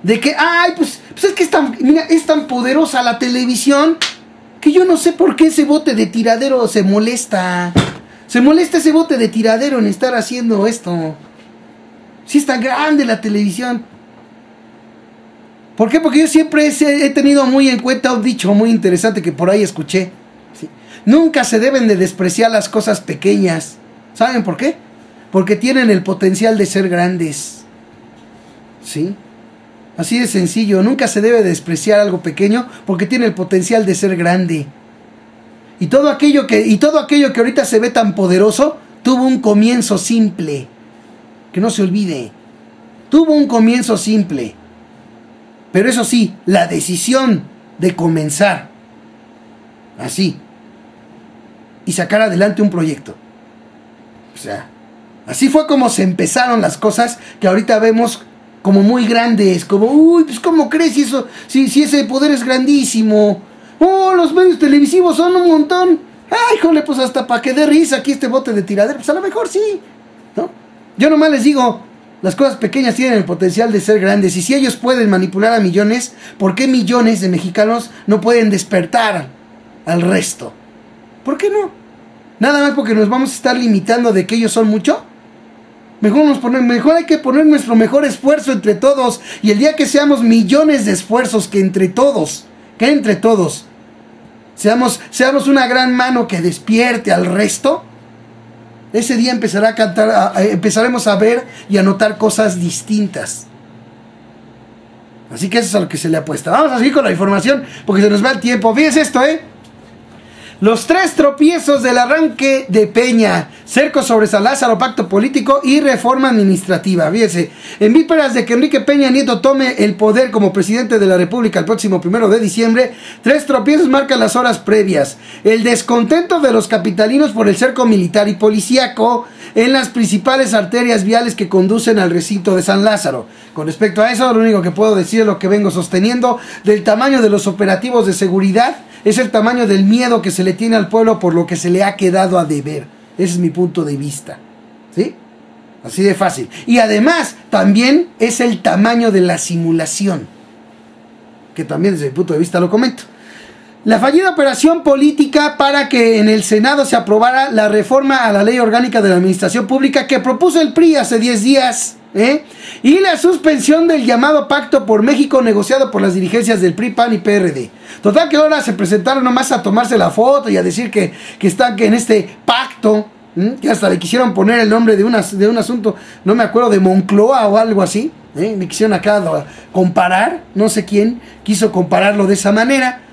de que, pues es que es tan poderosa la televisión que yo no sé por qué ese bote de tiradero se molesta. Se molesta ese bote de tiradero en estar haciendo esto. Si es tan grande la televisión. ¿Por qué? Porque yo siempre he tenido muy en cuenta un dicho muy interesante que por ahí escuché. ¿Sí? Nunca se deben de despreciar las cosas pequeñas. ¿Saben por qué? Porque tienen el potencial de ser grandes. ¿Sí? Así de sencillo. Nunca se debe despreciar algo pequeño porque tiene el potencial de ser grande. Y todo aquello que ahorita se ve tan poderoso tuvo un comienzo simple. Que no se olvide. Tuvo un comienzo simple. Pero eso sí, la decisión de comenzar así y sacar adelante un proyecto. O sea, así fue como se empezaron las cosas que ahorita vemos como muy grandes, como, uy, pues ¿cómo crees si ese poder es grandísimo? Oh, los medios televisivos son un montón. Ay, jole, pues hasta para que dé risa aquí este bote de tiradero, pues a lo mejor sí, ¿no? Yo nomás les digo, las cosas pequeñas tienen el potencial de ser grandes. Y si ellos pueden manipular a millones, ¿por qué millones de mexicanos no pueden despertar al resto? ¿Por qué no? Nada más porque nos vamos a estar limitando de que ellos son mucho. Mejor hay que poner nuestro mejor esfuerzo entre todos. Y el día que seamos millones de esfuerzos que entre todos seamos una gran mano que despierte al resto, ese día empezaremos a ver y a notar cosas distintas. Así que eso es a lo que se le apuesta. Vamos a seguir con la información porque se nos va el tiempo. Fíjense esto, Los 3 tropiezos del arranque de Peña: cerco sobre San Lázaro, pacto político y reforma administrativa. Fíjense, en vísperas de que Enrique Peña Nieto tome el poder como presidente de la República el próximo 1 de diciembre, 3 tropiezos marcan las horas previas. El descontento de los capitalinos por el cerco militar y policíaco en las principales arterias viales que conducen al recinto de San Lázaro. Con respecto a eso, lo único que puedo decir es lo que vengo sosteniendo: del tamaño de los operativos de seguridad es el tamaño del miedo que se le tiene al pueblo por lo que se le ha quedado a deber. Ese es mi punto de vista. ¿Sí? Así de fácil. Y además, también es el tamaño de la simulación. Que también desde mi punto de vista lo comento. La fallida operación política para que en el Senado se aprobara la reforma a la Ley Orgánica de la Administración Pública que propuso el PRI hace 10 días. Y la suspensión del llamado Pacto por México negociado por las dirigencias del PRI, PAN y PRD. Total que ahora se presentaron nomás a tomarse la foto y a decir que están en este pacto, que hasta le quisieron poner el nombre de un asunto, no me acuerdo, de Moncloa o algo así. Le quisieron acá comparar, no sé quién quiso compararlo de esa manera.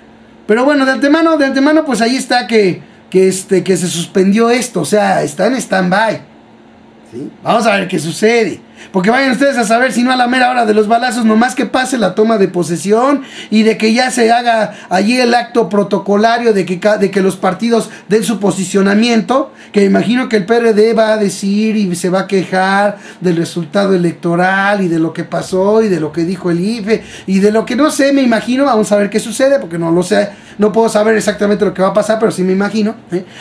Pero bueno, de antemano pues ahí está que se suspendió esto, o sea, está en stand-by. ¿Sí? Vamos a ver qué sucede. Porque vayan ustedes a saber si no a la mera hora de los balazos, nomás que pase la toma de posesión y de que ya se haga allí el acto protocolario de que los partidos den su posicionamiento, que imagino que el PRD va a decir y se va a quejar del resultado electoral y de lo que pasó y de lo que dijo el IFE y de lo que no sé, me imagino. Vamos a ver qué sucede porque no lo sé, no puedo saber exactamente lo que va a pasar, pero sí me imagino.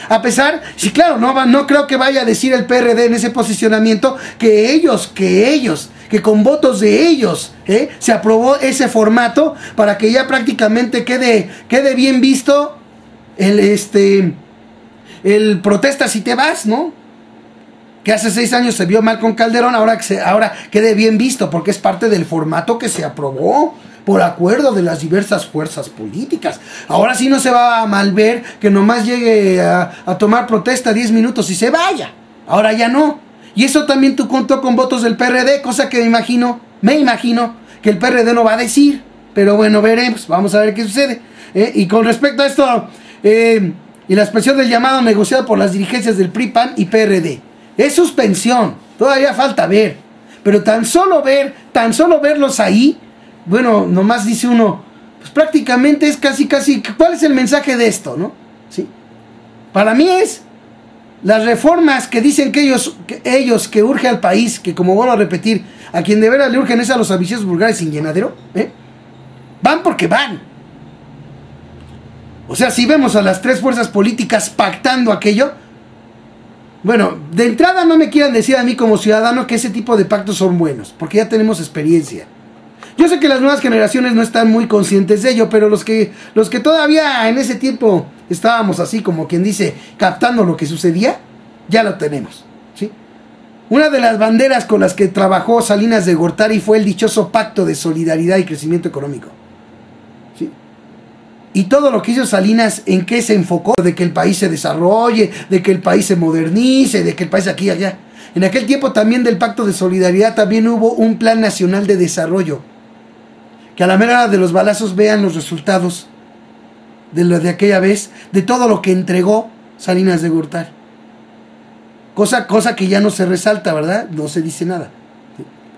A pesar, sí, claro, no creo que vaya a decir el PRD en ese posicionamiento que con votos de ellos se aprobó ese formato para que ya prácticamente quede bien visto el protesta si te vas, ¿no? Que hace 6 años se vio mal con Calderón, ahora quede bien visto, porque es parte del formato que se aprobó por acuerdo de las diversas fuerzas políticas. Ahora sí no se va a mal ver que nomás llegue a tomar protesta 10 minutos y se vaya. Ahora ya no. Y eso también tú contó con votos del PRD, cosa que me imagino que el PRD no va a decir. Pero bueno, veremos, vamos a ver qué sucede. Y con respecto a esto, y la expresión del llamado negociado por las dirigencias del PRI, PAN y PRD. Es suspensión, todavía falta ver. Pero tan solo verlos ahí, bueno, nomás dice uno, pues prácticamente es casi, ¿cuál es el mensaje de esto, no? ¿Sí? Para mí es las reformas que dicen que ellos que urge al país, que como vuelvo a repetir, a quien de veras le urgen es a los ambiciosos vulgares sin llenadero, van porque van. O sea, si vemos a las 3 fuerzas políticas pactando aquello, bueno, de entrada no me quieran decir a mí como ciudadano que ese tipo de pactos son buenos, porque ya tenemos experiencia. Yo sé que las nuevas generaciones no están muy conscientes de ello, pero los que todavía en ese tiempo estábamos así como quien dice, captando lo que sucedía, ya lo tenemos, ¿sí? Una de las banderas con las que trabajó Salinas de Gortari fue el dichoso Pacto de Solidaridad y Crecimiento Económico, ¿sí? Y todo lo que hizo Salinas, ¿en qué se enfocó? De que el país se desarrolle, de que el país se modernice, de que el país aquí y allá. En aquel tiempo también del Pacto de Solidaridad también hubo un Plan Nacional de Desarrollo. Que a la mera hora de los balazos vean los resultados de lo de aquella vez, de todo lo que entregó Salinas de Gortari. Cosa que ya no se resalta, ¿verdad? No se dice nada.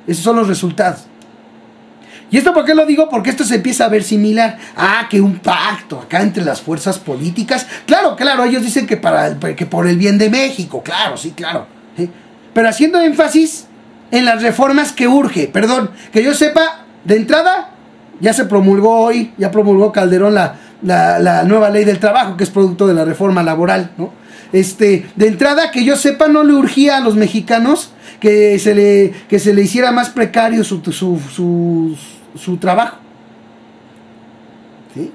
Esos son los resultados. ¿Y esto por qué lo digo? Porque esto se empieza a ver similar. Que un pacto acá entre las fuerzas políticas. Claro, ellos dicen que por el bien de México. Claro, sí, claro. Pero haciendo énfasis en las reformas que urge. Perdón, que yo sepa, de entrada, ya se promulgó hoy, ya promulgó Calderón la nueva ley del trabajo, que es producto de la reforma laboral, ¿no? De entrada, que yo sepa, no le urgía a los mexicanos que se le hiciera más precario su trabajo, ¿sí?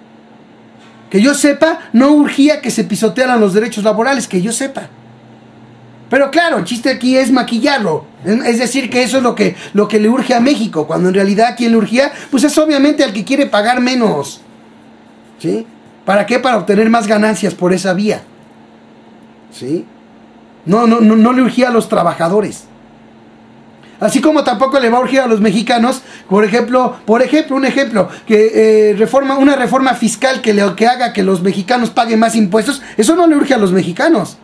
Que yo sepa, no urgía que se pisotearan los derechos laborales, que yo sepa. Pero claro, el chiste aquí es maquillarlo, es decir, que eso es lo que le urge a México, cuando en realidad a quien le urgía, pues es obviamente al que quiere pagar menos, ¿sí? ¿Para qué? Para obtener más ganancias por esa vía, ¿sí? No le urgía a los trabajadores. Así como tampoco le va a urgir a los mexicanos, por ejemplo, que una reforma fiscal que haga que los mexicanos paguen más impuestos. Eso no le urge a los mexicanos.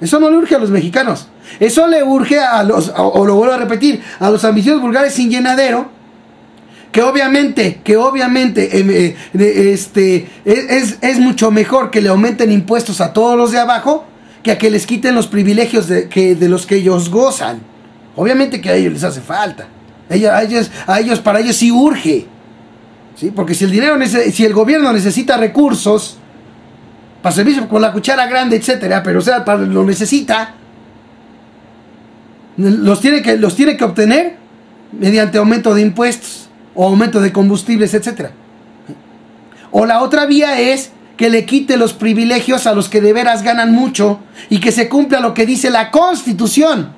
Eso no le urge a los mexicanos. Eso le urge o lo vuelvo a repetir, a los ambiciosos vulgares sin llenadero, que obviamente es mucho mejor que le aumenten impuestos a todos los de abajo que a que les quiten los privilegios de los que ellos gozan. Obviamente que a ellos les hace falta. Para ellos sí urge, ¿sí? Porque si el gobierno necesita recursos para servirse con la cuchara grande, etcétera, pero o sea, lo necesita, los tiene que obtener mediante aumento de impuestos o aumento de combustibles, etcétera. O la otra vía es que le quite los privilegios a los que de veras ganan mucho y que se cumpla lo que dice la Constitución.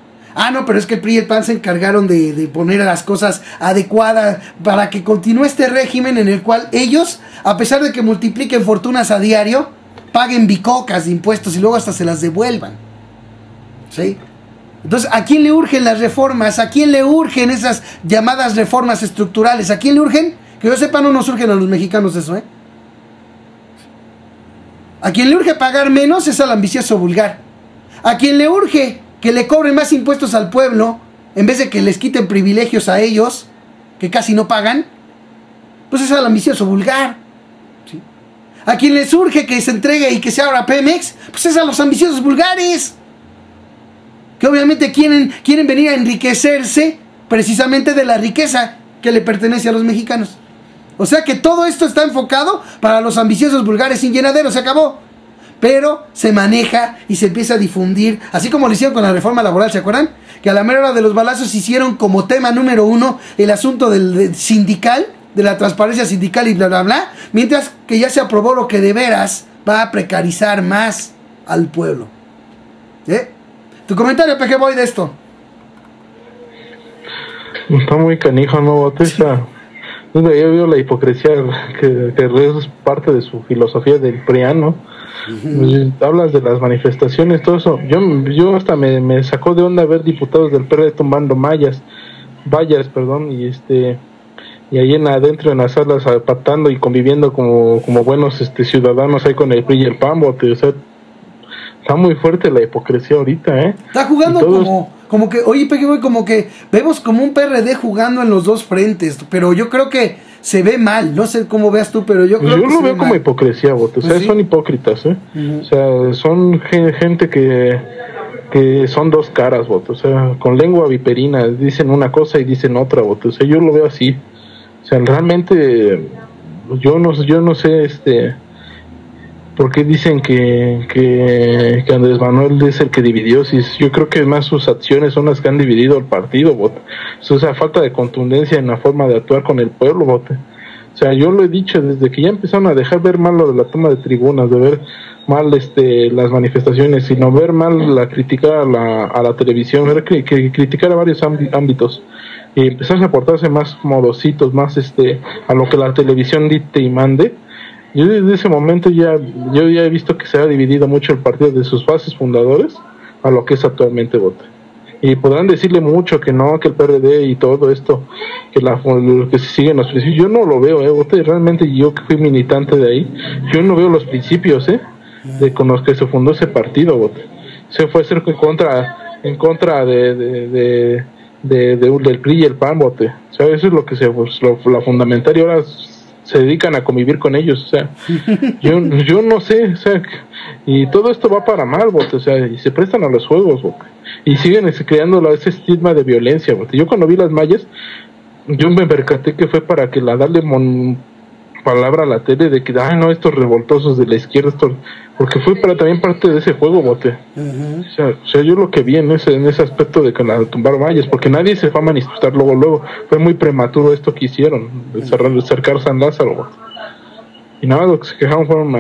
No, pero es que el PRI y el PAN se encargaron de poner las cosas adecuadas para que continúe este régimen en el cual ellos, a pesar de que multipliquen fortunas a diario, paguen bicocas de impuestos y luego hasta se las devuelvan, ¿sí? Entonces, ¿a quién le urgen las reformas? ¿A quién le urgen esas llamadas reformas estructurales? ¿A quién le urgen? Que yo sepa, no nos urgen a los mexicanos eso, A quien le urge pagar menos es al ambicioso vulgar. A quien le urge que le cobren más impuestos al pueblo en vez de que les quiten privilegios a ellos, que casi no pagan, pues es al ambicioso vulgar, ¿sí? A quien les urge que se entregue y que se abra Pemex, pues es a los ambiciosos vulgares, que obviamente quieren venir a enriquecerse precisamente de la riqueza que le pertenece a los mexicanos. O sea que todo esto está enfocado para los ambiciosos vulgares sin llenadero, se acabó. Pero se maneja y se empieza a difundir, así como lo hicieron con la reforma laboral, ¿se acuerdan? Que a la mera hora de los balazos hicieron como tema número 1 el asunto del sindical, de la transparencia sindical y bla, bla, bla, mientras que ya se aprobó lo que de veras va a precarizar más al pueblo. Tu comentario, PG Boy, de esto. Está muy canijo, ¿no, Bautista? Yo veo la hipocresía que es parte de su filosofía del priano. Hablas de las manifestaciones, todo eso. Yo hasta me sacó de onda ver diputados del PRD tumbando vallas, y ahí adentro en las salas patando y conviviendo como buenos ciudadanos ahí con el PRI y el PAN, o sea, está muy fuerte la hipocresía ahorita, Está jugando como que, oye, Peque, como que vemos como un PRD jugando en los dos frentes, pero yo creo que se ve mal, no sé cómo veas tú, pero yo creo que lo veo como hipocresía, o sea, ¿sí? Son hipócritas, o sea, son gente que son dos caras, o sea, con lengua viperina, dicen una cosa y dicen otra, o sea, yo lo veo así, o sea, realmente yo no sé, ¿por qué dicen que Andrés Manuel es el que dividió? Si yo creo que más sus acciones son las que han dividido el partido, bote. O sea, falta de contundencia en la forma de actuar con el pueblo, bote. O sea, yo lo he dicho desde que ya empezaron a dejar ver mal lo de la toma de tribunas, de ver mal las manifestaciones, sino ver mal la criticar a la televisión, ver que criticar a varios ámbitos y empezar a portarse más modositos, más a lo que la televisión dicte y mande. Yo desde ese momento yo ya he visto que se ha dividido mucho el partido de sus bases fundadores a lo que es actualmente voto. Y podrán decirle mucho que no, que el PRD y todo esto, que se siguen los principios. Yo no lo veo, voto. Realmente yo que fui militante de ahí, yo no veo los principios, con los que se fundó ese partido, voto. Se fue a hacer en contra del PRI y el PAN, voto. O sea, eso es lo que la fundamental, y ahora se dedican a convivir con ellos, o sea, yo no sé, o sea, y todo esto va para mal, bote, o sea, y se prestan a los juegos, bote, y siguen creando ese estigma de violencia, bote. Yo cuando vi las mallas, yo me percaté que fue para que darle palabra a la tele de que, no, estos revoltosos de la izquierda, porque fue también parte de ese juego, bote. O sea, yo lo que vi en ese aspecto de que la tumbaron vallas, porque nadie se fue a manifestar luego, fue muy prematuro esto que hicieron, de cercar San Lázaro, bote. Y nada, lo que se quejaron fueron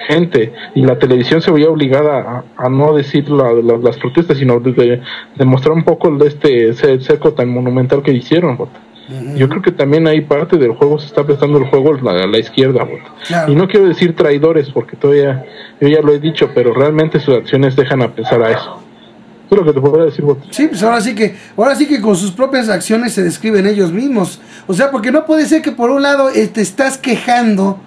gente, y la televisión se veía obligada a no decir las protestas, sino de mostrar un poco de cerco tan monumental que hicieron, bote. Yo creo que también hay parte del juego, se está prestando el juego a la izquierda, claro. Y no quiero decir traidores, porque yo ya lo he dicho, pero realmente sus acciones dejan a pensar a eso. Eso es lo que te podría decir, Bote. Sí, pues ahora sí que con sus propias acciones se describen ellos mismos. O sea, porque no puede ser que por un lado te estás quejando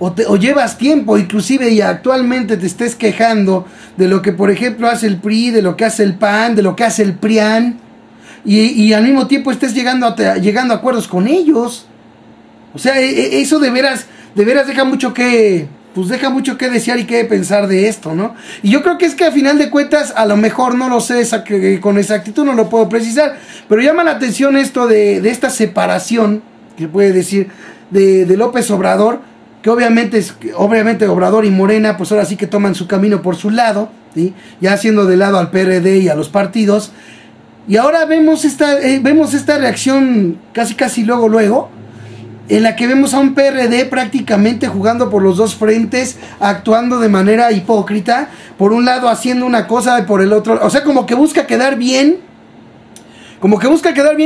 o llevas tiempo, inclusive y actualmente te estés quejando de lo que, por ejemplo, hace el PRI, de lo que hace el PAN, de lo que hace el PRIAN. Y al mismo tiempo estés llegando a acuerdos con ellos. O sea, eso de veras deja mucho que desear y que pensar de esto, ¿no? Y yo creo que es que a final de cuentas, a lo mejor no lo sé con exactitud, no lo puedo precisar, pero llama la atención esto de esta separación, que puede decir, de López Obrador, que obviamente Obrador y Morena, pues ahora sí que toman su camino por su lado, ¿sí? Ya haciendo de lado al PRD y a los partidos. Y ahora vemos esta reacción casi luego, en la que vemos a un PRD prácticamente jugando por los dos frentes, actuando de manera hipócrita, por un lado haciendo una cosa y por el otro, o sea, como que busca quedar bien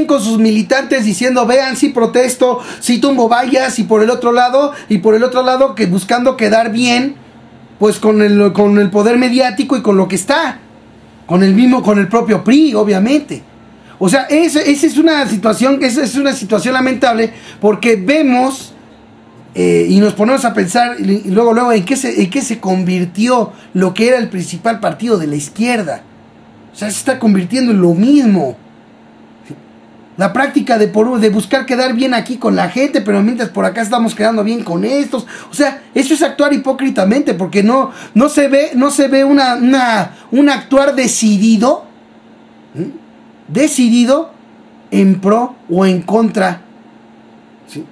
con sus militantes, diciendo, vean, sí protesto, sí tumbo vallas, y por el otro lado que buscando quedar bien, pues con el poder mediático y con lo que está. Con el propio PRI, obviamente. O sea, esa es una situación lamentable, porque vemos y nos ponemos a pensar y luego en qué se convirtió lo que era el principal partido de la izquierda. O sea, se está convirtiendo en lo mismo. La práctica de buscar quedar bien aquí con la gente, pero mientras por acá estamos quedando bien con estos. O sea, eso es actuar hipócritamente, porque no se ve un actuar decidido en pro o en contra, ¿sí?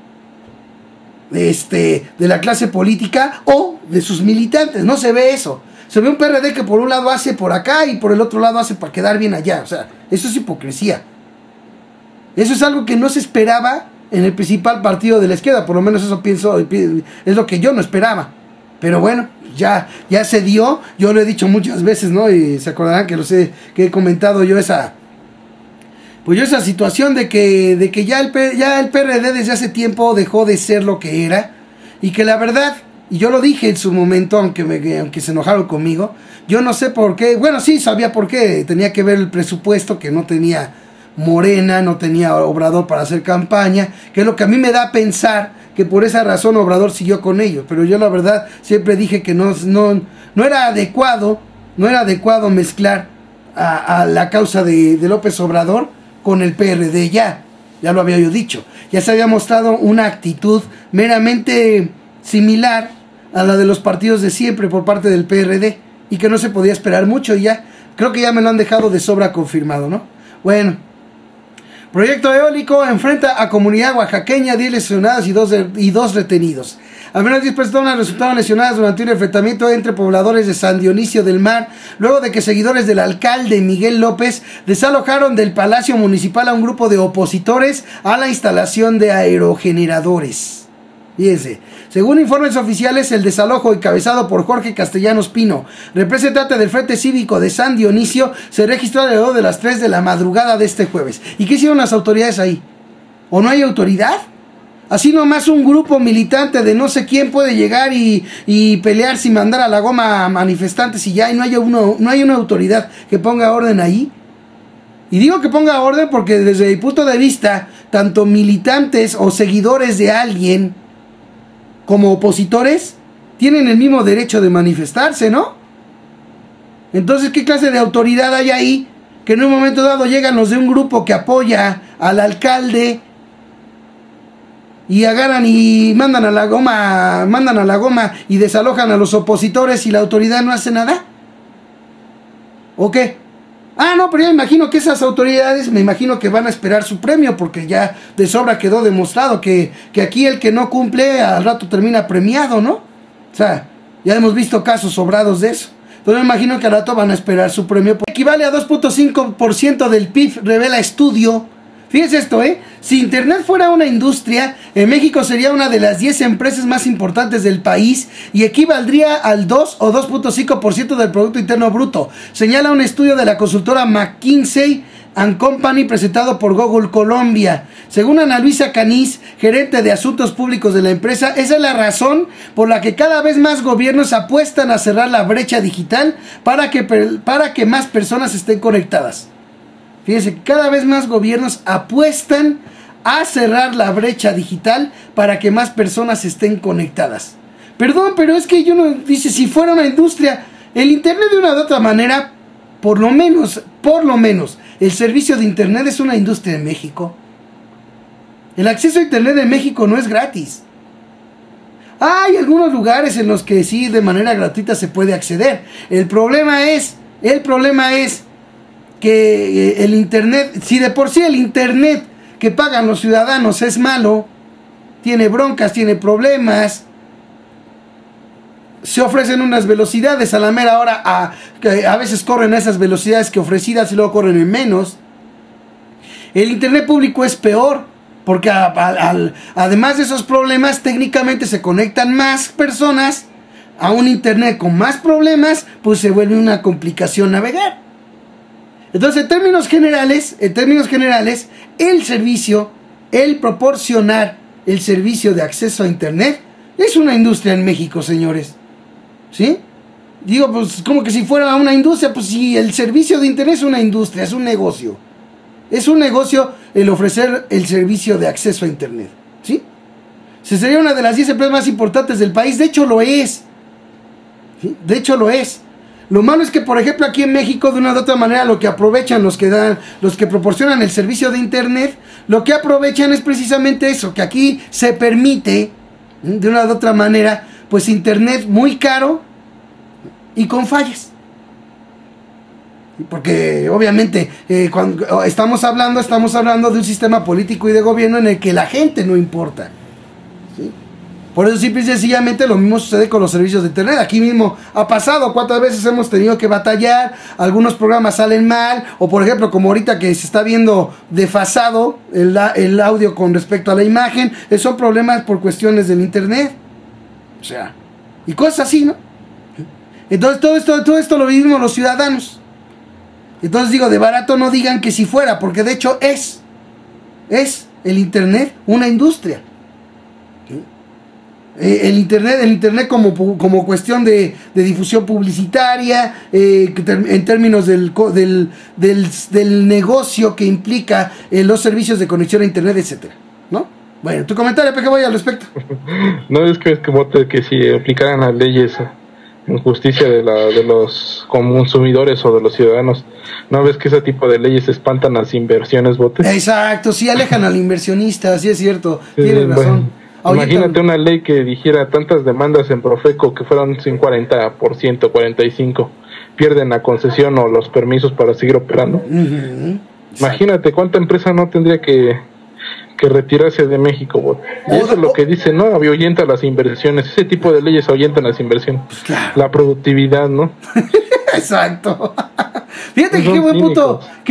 de la clase política o de sus militantes. No se ve eso. Se ve un PRD que por un lado hace por acá y por el otro lado hace para quedar bien allá. O sea, eso es hipocresía. Eso es algo que no se esperaba en el principal partido de la izquierda. Por lo menos eso pienso, es lo que yo no esperaba. Pero bueno, ya se dio. Yo lo he dicho muchas veces, ¿no? Y se acordarán que que he comentado yo esa situación de que ya el PRD desde hace tiempo dejó de ser lo que era. Y que la verdad, y yo lo dije en su momento, aunque se enojaron conmigo, yo no sé por qué. Bueno, sí, sabía por qué. Tenía que ver el presupuesto que no tenía Morena, no tenía Obrador para hacer campaña, que es lo que a mí me da a pensar que por esa razón Obrador siguió con ellos. Pero yo la verdad siempre dije que no era adecuado mezclar a la causa de López Obrador con el PRD. Ya lo había yo dicho. Ya se había mostrado una actitud meramente similar a la de los partidos de siempre por parte del PRD, y que no se podía esperar mucho, y ya creo que ya me lo han dejado de sobra confirmado, ¿no? Bueno, proyecto eólico enfrenta a comunidad oaxaqueña, 10 lesionados y dos retenidos. Al menos 10 personas resultaron lesionadas durante un enfrentamiento entre pobladores de San Dionisio del Mar, luego de que seguidores del alcalde Miguel López desalojaron del Palacio Municipal a un grupo de opositores a la instalación de aerogeneradores. Fíjense, según informes oficiales, el desalojo encabezado por Jorge Castellanos Pino, representante del Frente Cívico de San Dionisio, se registró alrededor de las 3 de la madrugada de este jueves. ¿Y qué hicieron las autoridades ahí? ¿O no hay autoridad? Así nomás un grupo militante de no sé quién puede llegar y pelearse y mandar a la goma a manifestantes y ya, y no hay una autoridad que ponga orden ahí. Y digo que ponga orden porque desde mi punto de vista, tanto militantes o seguidores de alguien como opositores tienen el mismo derecho de manifestarse, ¿no? Entonces, ¿qué clase de autoridad hay ahí que en un momento dado llegan los de un grupo que apoya al alcalde y agarran y mandan a la goma y desalojan a los opositores y la autoridad no hace nada? ¿O qué? Ah, no, pero yo imagino que esas autoridades, me imagino que van a esperar su premio, porque ya de sobra quedó demostrado que aquí el que no cumple al rato termina premiado, ¿no? O sea, ya hemos visto casos sobrados de eso. Entonces me imagino que al rato van a esperar su premio. Equivale a 2.5% del PIB, revela estudio. Fíjense esto, si Internet fuera una industria, en México sería una de las 10 empresas más importantes del país y equivaldría al 2 o 2.5% del Producto Interno Bruto, señala un estudio de la consultora McKinsey & Company presentado por Google Colombia. Según Ana Luisa Canís, gerente de asuntos públicos de la empresa, esa es la razón por la que cada vez más gobiernos apuestan a cerrar la brecha digital para que más personas estén conectadas. Fíjense, cada vez más gobiernos apuestan a cerrar la brecha digital para que más personas estén conectadas. Perdón, pero es que yo no... Dice, si fuera una industria, el Internet de una u otra manera, por lo menos, el servicio de Internet es una industria en México. El acceso a Internet en México no es gratis. Hay algunos lugares en los que sí, de manera gratuita se puede acceder. El problema es que el Internet, si de por sí el Internet que pagan los ciudadanos es malo, tiene broncas, tiene problemas, se ofrecen unas velocidades a la mera hora, a veces corren a esas velocidades que ofrecidas y luego corren en menos. El Internet público es peor, porque además de esos problemas, técnicamente se conectan más personas a un Internet con más problemas, pues se vuelve una complicación navegar. Entonces, en términos generales, el proporcionar el servicio de acceso a Internet es una industria en México, señores. ¿Sí? Digo, pues como que si fuera una industria, pues si el servicio de Internet es una industria, es un negocio. Es un negocio el ofrecer el servicio de acceso a Internet. ¿Sí? Sería una de las 10 empresas más importantes del país. De hecho, lo es. ¿Sí? De hecho, lo es. Lo malo es que, por ejemplo, aquí en México, de una u otra manera, lo que aprovechan los que proporcionan el servicio de Internet, lo que aprovechan es precisamente eso, que aquí se permite, de una u otra manera, pues Internet muy caro y con fallas. Porque obviamente cuando estamos hablando de un sistema político y de gobierno en el que la gente no importa. ¿Sí? Por eso simple y sencillamente lo mismo sucede con los servicios de internet. Aquí mismo ha pasado, cuántas veces hemos tenido que batallar, algunos programas salen mal, o por ejemplo como ahorita que se está viendo desfasado el audio con respecto a la imagen, son problemas por cuestiones del internet. O sea, y cosas así, ¿no? Entonces todo esto lo vivimos los ciudadanos. Entonces digo, de barato no digan que si fuera, porque de hecho es el internet una industria. El internet como cuestión de difusión publicitaria, en términos del negocio que implica los servicios de conexión a internet, etcétera, ¿no? Bueno, tu comentario, ¿qué voy al respecto? No, es que si aplicaran las leyes en justicia de los consumidores o de los ciudadanos, ¿no ves que ese tipo de leyes espantan las inversiones, botes? Exacto, sí alejan al inversionista, sí es cierto, tienes razón. Bueno. Imagínate una ley que dijera tantas demandas en Profeco que fueron sin 40%, 45%, pierden la concesión o los permisos para seguir operando. Imagínate cuánta empresa no tendría que retirarse de México, bot. Y eso es lo que dice, ¿no? Ahuyenta las inversiones. Ese tipo de leyes ahuyentan las inversiones. Pues claro. La productividad, ¿no? Exacto. Fíjate que qué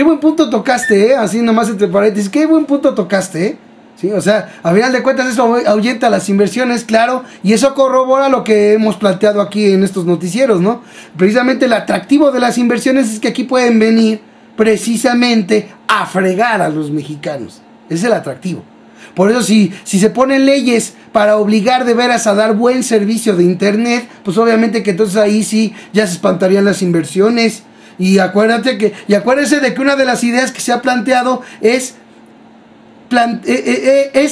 buen punto tocaste, así nomás entre paréntesis, qué buen punto tocaste, Sí, o sea, a final de cuentas eso ahuyenta las inversiones, claro, y eso corrobora lo que hemos planteado aquí en estos noticieros, ¿no? Precisamente el atractivo de las inversiones es que aquí pueden venir precisamente a fregar a los mexicanos. Ese es el atractivo. Por eso si se ponen leyes para obligar de veras a dar buen servicio de internet, pues obviamente que entonces ahí sí ya se espantarían las inversiones. Y acuérdense de que una de las ideas que se ha planteado es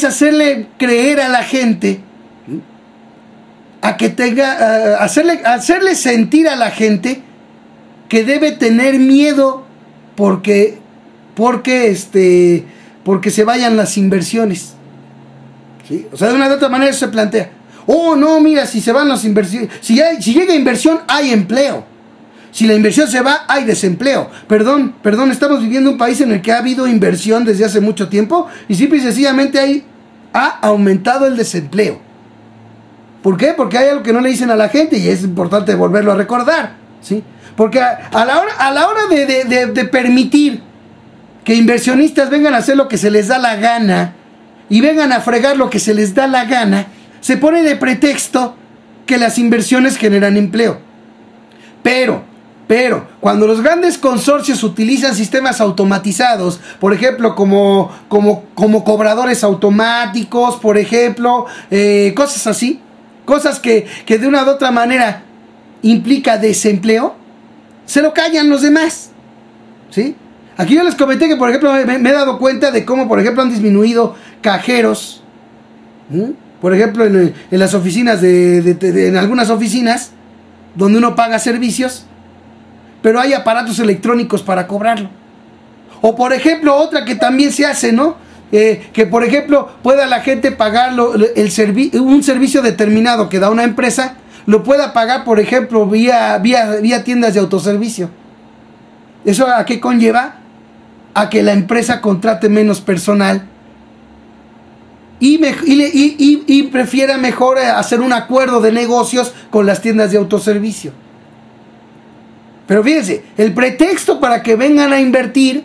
hacerle creer a la gente, a que tenga, hacerle sentir a la gente que debe tener miedo porque se vayan las inversiones. ¿Sí? O sea, de una u otra manera eso se plantea. Oh, no, mira, si se van las inversiones, si llega inversión, hay empleo. Si la inversión se va, hay desempleo. Perdón, estamos viviendo un país en el que ha habido inversión desde hace mucho tiempo y simple y sencillamente ha aumentado el desempleo. ¿Por qué? Porque hay algo que no le dicen a la gente y es importante volverlo a recordar, ¿sí? Porque a la hora de permitir que inversionistas vengan a hacer lo que se les da la gana y vengan a fregar lo que se les da la gana, se pone de pretexto que las inversiones generan empleo. Pero cuando los grandes consorcios utilizan sistemas automatizados, por ejemplo, como cobradores automáticos, por ejemplo, cosas así, cosas que de una u otra manera implica desempleo, se lo callan los demás, ¿sí? Aquí yo les comenté que, por ejemplo, me he dado cuenta de cómo, por ejemplo, han disminuido cajeros, por ejemplo, en las oficinas, en algunas oficinas, donde uno paga servicios, pero hay aparatos electrónicos para cobrarlo. O por ejemplo, otra que también se hace, ¿no? Que por ejemplo, pueda la gente pagar un servicio determinado que da una empresa, lo pueda pagar, por ejemplo, vía tiendas de autoservicio. ¿Eso a qué conlleva? A que la empresa contrate menos personal y prefiera mejor hacer un acuerdo de negocios con las tiendas de autoservicio. Pero fíjense, el pretexto para que vengan a invertir,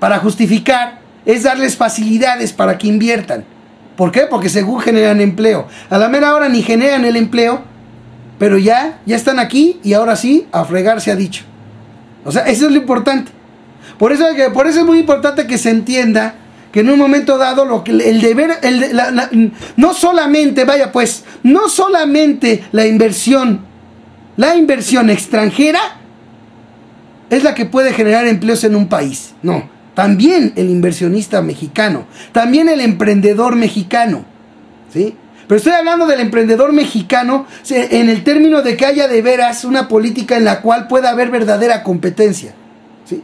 para justificar, es darles facilidades para que inviertan. ¿Por qué? Porque según generan empleo. A la mera hora ni generan el empleo, pero ya están aquí y ahora sí, a fregar se ha dicho. O sea, eso es lo importante. Por eso es muy importante que se entienda que en un momento dado no solamente la inversión extranjera es la que puede generar empleos en un país. No, también el inversionista mexicano, también el emprendedor mexicano, ¿sí? Pero estoy hablando del emprendedor mexicano en el término de que haya de veras una política en la cual pueda haber verdadera competencia, ¿sí?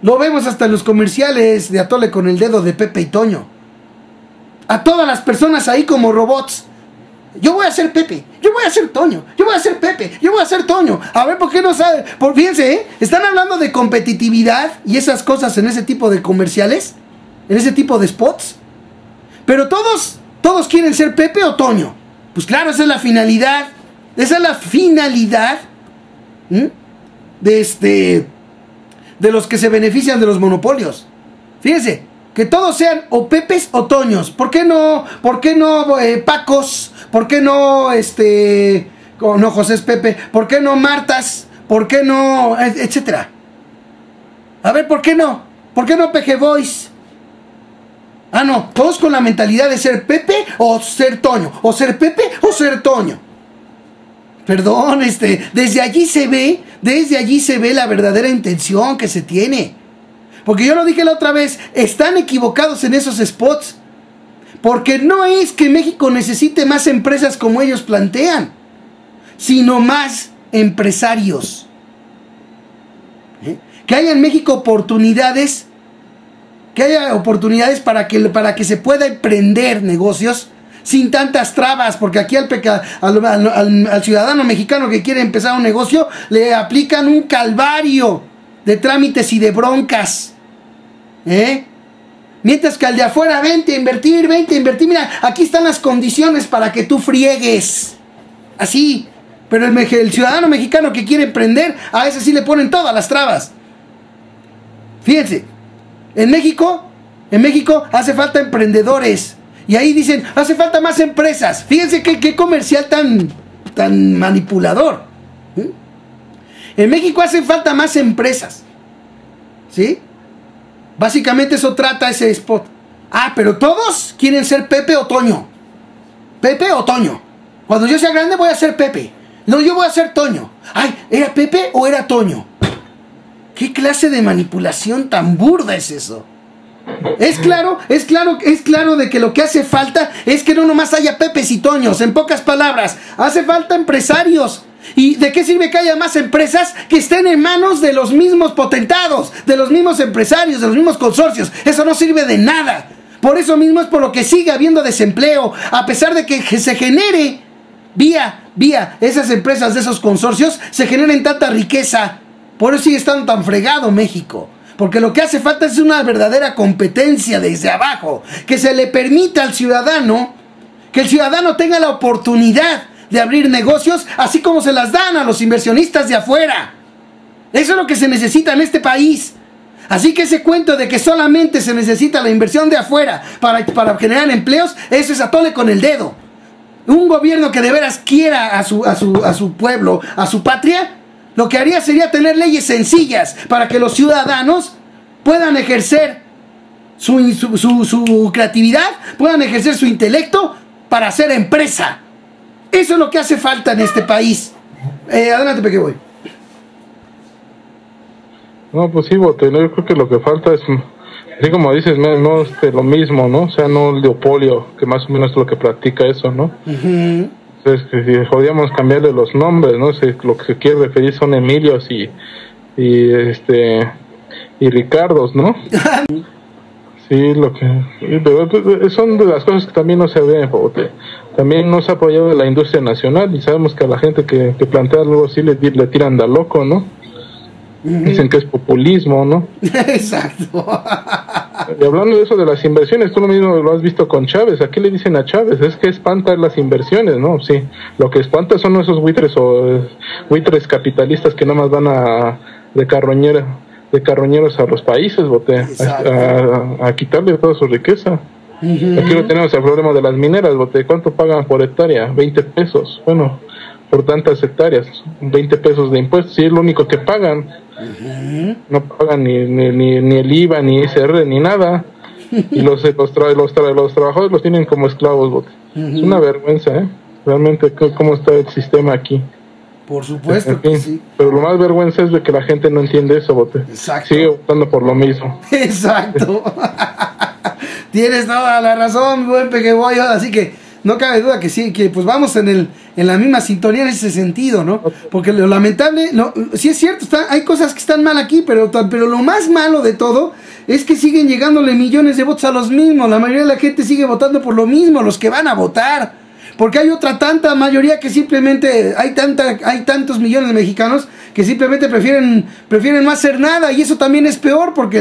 Lo vemos hasta en los comerciales de Atole con el dedo de Pepe y Toño. A todas las personas ahí como robots. Yo voy a ser Pepe, yo voy a ser Toño, yo voy a ser Pepe, yo voy a ser Toño. A ver, ¿por qué no sabe? Fíjense, están hablando de competitividad y esas cosas en ese tipo de comerciales, en ese tipo de spots. Pero todos Todos quieren ser Pepe o Toño. Pues claro, esa es la finalidad. Esa es la finalidad de los que se benefician de los monopolios. Fíjense, que todos sean o Pepes o Toños. ¿Por qué no Pacos? ¿Por qué no no José es Pepe? ¿Por qué no Martas? ¿Por qué no etcétera? A ver, ¿por qué no? ¿Por qué no PG Boys? Ah, no, todos con la mentalidad de ser Pepe o ser Toño, o ser Pepe o ser Toño. Perdón, desde allí se ve la verdadera intención que se tiene. Porque yo lo dije la otra vez, están equivocados en esos spots. Porque no es que México necesite más empresas como ellos plantean, sino más empresarios. Que haya en México oportunidades, para que se pueda emprender negocios sin tantas trabas, porque aquí al ciudadano mexicano que quiere empezar un negocio le aplican un calvario de trámites y de broncas, mientras que al de afuera, vente a invertir, mira, aquí están las condiciones para que tú friegues, así. Pero el ciudadano mexicano que quiere emprender, a ese sí le ponen todas las trabas. Fíjense, en México hace falta emprendedores. Y ahí dicen, hace falta más empresas. Fíjense qué comercial tan manipulador. En México hace falta más empresas. ¿Sí? Básicamente eso trata ese spot. Ah, pero todos quieren ser Pepe o Toño. Pepe o Toño. Cuando yo sea grande voy a ser Pepe. No, yo voy a ser Toño. Ay, ¿era Pepe o era Toño? ¿Qué clase de manipulación tan burda es eso? Es claro de que lo que hace falta es que no nomás haya Pepes y Toños. En pocas palabras, hace falta empresarios. ¿Y de qué sirve que haya más empresas que estén en manos de los mismos potentados, de los mismos empresarios, de los mismos consorcios? Eso no sirve de nada. Por eso mismo es por lo que sigue habiendo desempleo, a pesar de que se genere vía esas empresas de esos consorcios, se generen tanta riqueza. Por eso sigue estando tan fregado México. Porque lo que hace falta es una verdadera competencia desde abajo, que se le permita al ciudadano, que el ciudadano tenga la oportunidad de abrir negocios, así como se las dan a los inversionistas de afuera. Eso es lo que se necesita en este país. Así que ese cuento de que solamente se necesita la inversión de afuera para generar empleos, eso es atole con el dedo. Un gobierno que de veras quiera a su pueblo, a su patria, lo que haría sería tener leyes sencillas para que los ciudadanos puedan ejercer su creatividad, puedan ejercer su intelecto para hacer empresa. Eso es lo que hace falta en este país. Adelante, Peque Boy. No, pues sí, Bote, yo creo que lo que falta es, así como dices, no lo mismo, ¿no? O sea, no el duopolio, que más o menos es lo que practica eso, ¿no? Entonces, si podíamos cambiarle los nombres, ¿no? Lo que se quiere referir son Emilios y Ricardos, ¿no? Sí, son de las cosas que también no se ven, Bote. También no se ha apoyado la industria nacional y sabemos que a la gente que plantea algo así le tiran de loco, ¿no? Dicen que es populismo, ¿no? Exacto. Y hablando de eso de las inversiones, tú lo mismo lo has visto con Chávez. Aquí le dicen a Chávez, es que espanta las inversiones, ¿no? Sí, lo que espanta son esos buitres capitalistas que nada más van de carroñeros a los países, Bote, a quitarle toda su riqueza. Aquí lo tenemos el problema de las mineras, Bote. ¿Cuánto pagan por hectárea? 20 pesos. Bueno, por tantas hectáreas, 20 pesos de impuestos, y es lo único que pagan. No pagan ni el IVA, ni ISR, ni nada. Y los trabajadores los tienen como esclavos, Bote. Es una vergüenza, realmente cómo está el sistema aquí. Por supuesto que sí. Pero lo más vergüenza es de que la gente no entiende eso, Bote. Exacto. Sigue votando por lo mismo. Exacto. Tienes toda la razón, buen Pequeboy. Así que no cabe duda que sí, que pues vamos en la misma sintonía en ese sentido, ¿no? Porque lo lamentable, no, sí es cierto, hay cosas que están mal aquí, pero lo más malo de todo es que siguen llegándole millones de votos a los mismos. La mayoría de la gente sigue votando por lo mismo, los que van a votar. Porque hay otra tanta mayoría que simplemente, hay tantos millones de mexicanos que simplemente prefieren no hacer nada, y eso también es peor, porque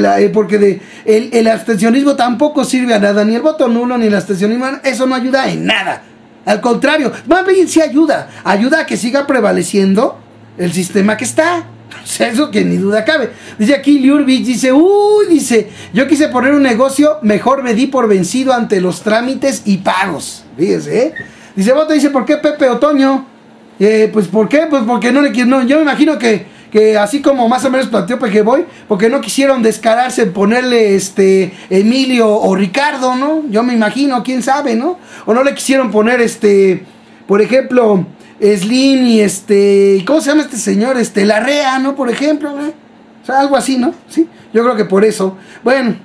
el abstencionismo tampoco sirve a nada, ni el voto nulo ni el abstencionismo, eso no ayuda en nada. Al contrario, más bien sí ayuda a que siga prevaleciendo el sistema que está. O sea, eso que ni duda cabe. Dice aquí Liurbich, dice, yo quise poner un negocio, mejor me di por vencido ante los trámites y pagos. Fíjese, ¿eh? Dice Boto, dice, ¿por qué Pepe Otoño? Pues, ¿por qué? Pues porque no, yo me imagino que así como más o menos planteó Pejeboy, porque no quisieron descararse en ponerle Emilio o Ricardo, ¿no? Yo me imagino, quién sabe, ¿no? O no le quisieron poner por ejemplo, Slim y ¿cómo se llama este señor? Larrea, ¿no? Por ejemplo, ¿no? O sea, algo así, ¿no? Sí, yo creo que por eso. Bueno,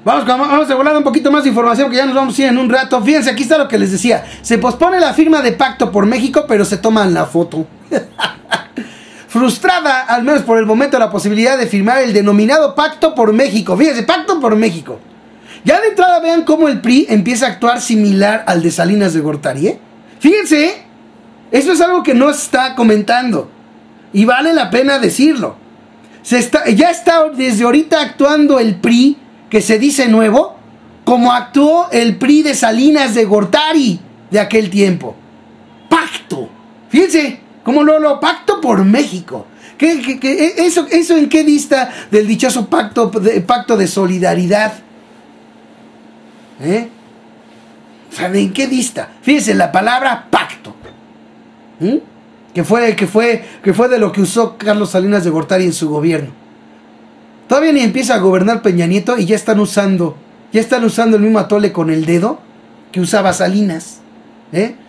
vamos a volar un poquito más de información, que ya nos vamos a ir en un rato. Fíjense, aquí está lo que les decía. Se pospone la firma de pacto por México, pero se toman la foto. Frustrada, al menos por el momento, la posibilidad de firmar el denominado Pacto por México. Fíjense, Pacto por México. Ya de entrada vean cómo el PRI empieza a actuar similar al de Salinas de Gortari, ¿eh? Fíjense, eso es algo que no se está comentando y vale la pena decirlo. Ya está desde ahorita actuando el PRI, que se dice nuevo, como actuó el PRI de Salinas de Gortari de aquel tiempo. Pacto. Fíjense, como lo Pacto por México. ¿Eso en qué dista del dichoso pacto de solidaridad? O sea, ¿en qué dista? Fíjense, la palabra pacto. Que fue de lo que usó Carlos Salinas de Gortari en su gobierno. Todavía ni empieza a gobernar Peña Nieto y ya están usando el mismo atole con el dedo que usaba Salinas.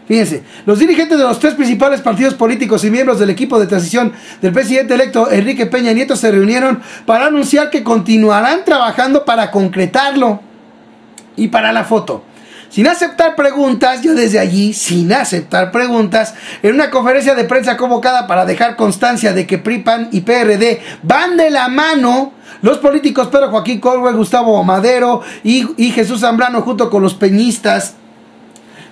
Fíjense, los dirigentes de los tres principales partidos políticos y miembros del equipo de transición del presidente electo Enrique Peña Nieto se reunieron para anunciar que continuarán trabajando para concretarlo. Y para la foto, sin aceptar preguntas, yo desde allí, sin aceptar preguntas, en una conferencia de prensa convocada para dejar constancia de que PRI, PAN y PRD van de la mano, los políticos Pedro Joaquín Colwell, Gustavo Madero y Jesús Zambrano, junto con los peñistas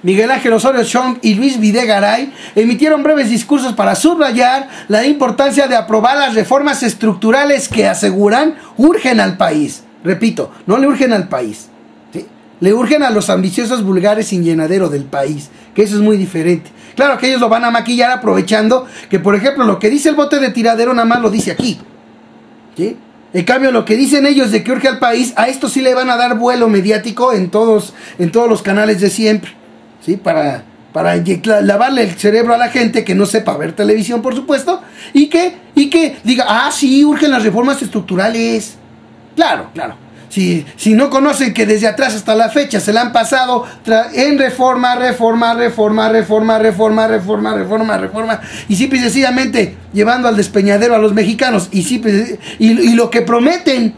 Miguel Ángel Osorio Chong y Luis Videgaray, emitieron breves discursos para subrayar la importancia de aprobar las reformas estructurales que aseguran urgen al país. Repito, no le urgen al país, le urgen a los ambiciosos vulgares sin llenadero del país, que eso es muy diferente. Claro que ellos lo van a maquillar aprovechando que, por ejemplo, lo que dice el bote de tiradero nada más lo dice aquí, ¿sí? En cambio, lo que dicen ellos de que urge al país, a esto sí le van a dar vuelo mediático en todos los canales de siempre, ¿sí? Para lavarle el cerebro a la gente que no sepa ver televisión, por supuesto, y que diga, sí, urgen las reformas estructurales. Claro. Si no conocen que desde atrás hasta la fecha se la han pasado en reforma, y simple y sencillamente llevando al despeñadero a los mexicanos, y lo que prometen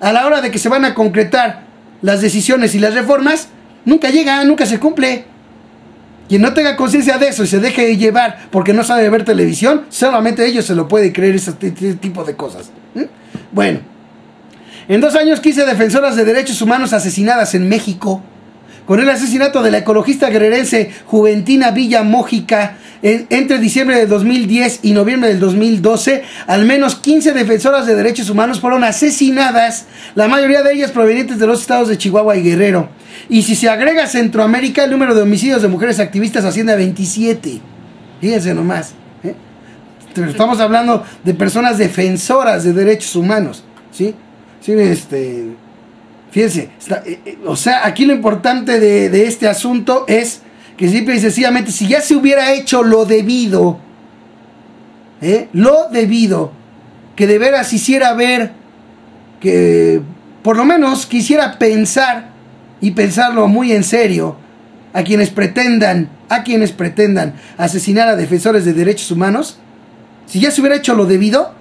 a la hora de que se van a concretar las decisiones y las reformas, nunca llega, nunca se cumple. Quien no tenga conciencia de eso y se deje llevar porque no sabe ver televisión, solamente ellos se lo pueden creer ese tipo de cosas. Bueno, en 2 años 15 defensoras de derechos humanos asesinadas en México. Con el asesinato de la ecologista guerrerense Juventina Villa Mójica entre diciembre de 2010 y noviembre del 2012, al menos 15 defensoras de derechos humanos fueron asesinadas, la mayoría de ellas provenientes de los estados de Chihuahua y Guerrero. Y si se agrega Centroamérica, el número de homicidios de mujeres activistas asciende a 27. Fíjense nomás. Estamos hablando de personas defensoras de derechos humanos, ¿sí? Sí, fíjense, o sea, aquí lo importante de este asunto es que simple y sencillamente, si ya se hubiera hecho lo debido, que de veras hiciera ver, que por lo menos quisiera pensar y pensarlo muy en serio, a quienes pretendan asesinar a defensores de derechos humanos, si ya se hubiera hecho lo debido,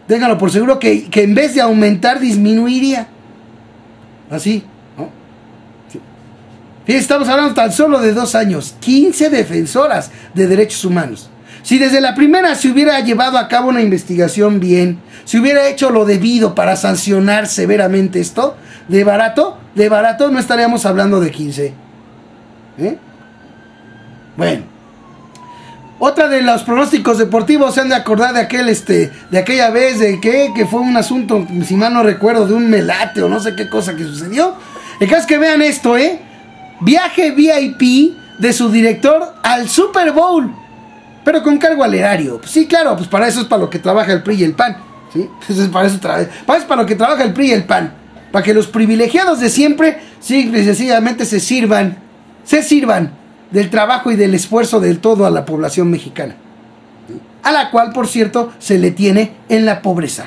ténganlo por seguro que en vez de aumentar, disminuiría. Así, ¿no? Sí. Fíjense, estamos hablando tan solo de 2 años, 15 defensoras de derechos humanos. Si desde la primera se hubiera llevado a cabo una investigación bien, se hubiera hecho lo debido para sancionar severamente esto, de barato no estaríamos hablando de 15. Bueno, otra de los pronósticos deportivos, se han de acordar de aquella vez que fue un asunto, si mal no recuerdo, de un melate o no sé qué cosa que sucedió. El caso es que vean esto, viaje VIP de su director al Super Bowl, pero con cargo al erario. Pues sí, claro, pues para eso es para lo que trabaja el PRI y el PAN, ¿sí? Entonces para eso para lo que trabaja el PRI y el PAN, para que los privilegiados de siempre, simple y sencillamente se sirvan del trabajo y del esfuerzo de toda la población mexicana, a la cual, por cierto, se le tiene en la pobreza.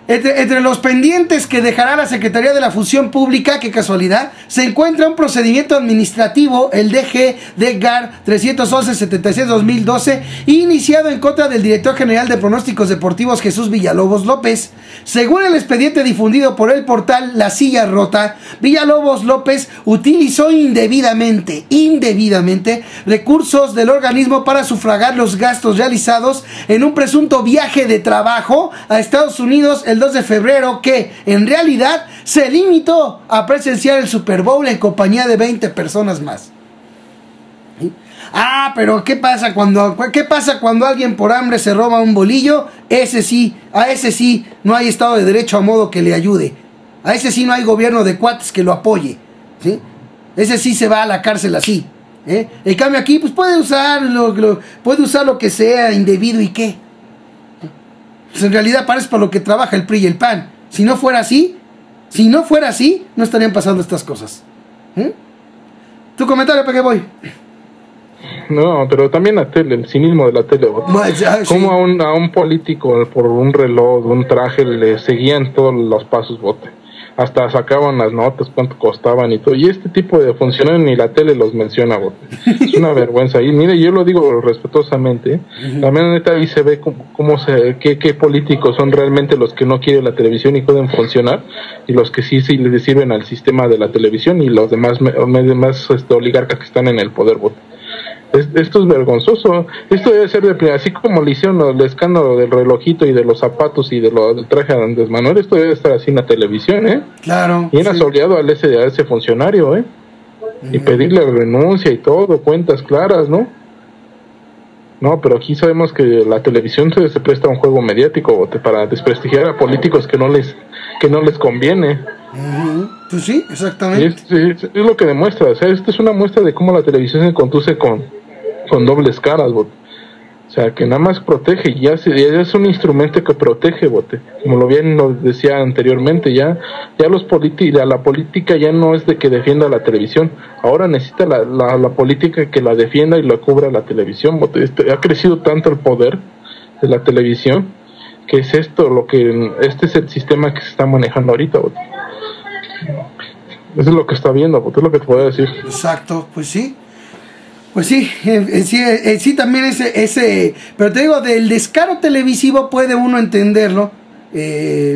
Entre los pendientes que dejará la Secretaría de la Función Pública, qué casualidad, se encuentra un procedimiento administrativo, el DG de GAR 311-76-2012, iniciado en contra del director general de pronósticos deportivos Jesús Villalobos López. Según el expediente difundido por el portal La Silla Rota, Villalobos López utilizó indebidamente recursos del organismo para sufragar los gastos realizados en un presunto viaje de trabajo a Estados Unidos el 2 de febrero, que en realidad se limitó a presenciar el Super Bowl en compañía de 20 personas más. ¿Sí? Pero ¿qué pasa cuando alguien por hambre se roba un bolillo? A ese sí no hay Estado de Derecho a modo que le ayude. A ese sí no hay gobierno de cuates que lo apoye, ¿sí? Ese sí se va a la cárcel así, En cambio aquí pues puede usar lo que sea indebido, y qué. Pues en realidad parece para lo que trabaja el PRI y el PAN. Si no fuera así, no estarían pasando estas cosas. ¿Tu comentario para qué voy? No, pero también la tele, el cinismo de la tele. Como a un político por un reloj, un traje, le seguían todos los pasos, bote. Hasta sacaban las notas, cuánto costaban y todo. Y este tipo de funcionarios ni la tele los menciona, bote. Es una vergüenza. Y mire, yo lo digo respetuosamente, también neta ahí se ve qué políticos son realmente los que no quieren la televisión y pueden funcionar, y los que sí les sirven al sistema de la televisión, y los demás oligarcas que están en el poder, bote. Esto es vergonzoso. Esto debe ser así como le hicieron el escándalo del relojito y de los zapatos y del traje de Andrés Manuel. Esto debe estar así en la televisión, Claro. Y han soleado a ese funcionario, y pedirle renuncia y todo, cuentas claras, ¿no? No, pero aquí sabemos que la televisión se presta a un juego mediático para desprestigiar a políticos que no les conviene. Pues sí, exactamente. Es lo que demuestra. O sea, esta es una muestra de cómo la televisión se conduce con dobles caras, bote. O sea, que nada más protege, ya es un instrumento que protege, bote. Como lo bien nos decía anteriormente, ya la política ya no es de que defienda la televisión. Ahora necesita la política que la defienda y la cubra la televisión, bote. Ha crecido tanto el poder de la televisión, que es este es el sistema que se está manejando ahorita, bote. Eso es lo que está viendo, bote, es lo que te puedo decir. Exacto, pues sí. Pues sí, sí también pero te digo, del descaro televisivo puede uno entenderlo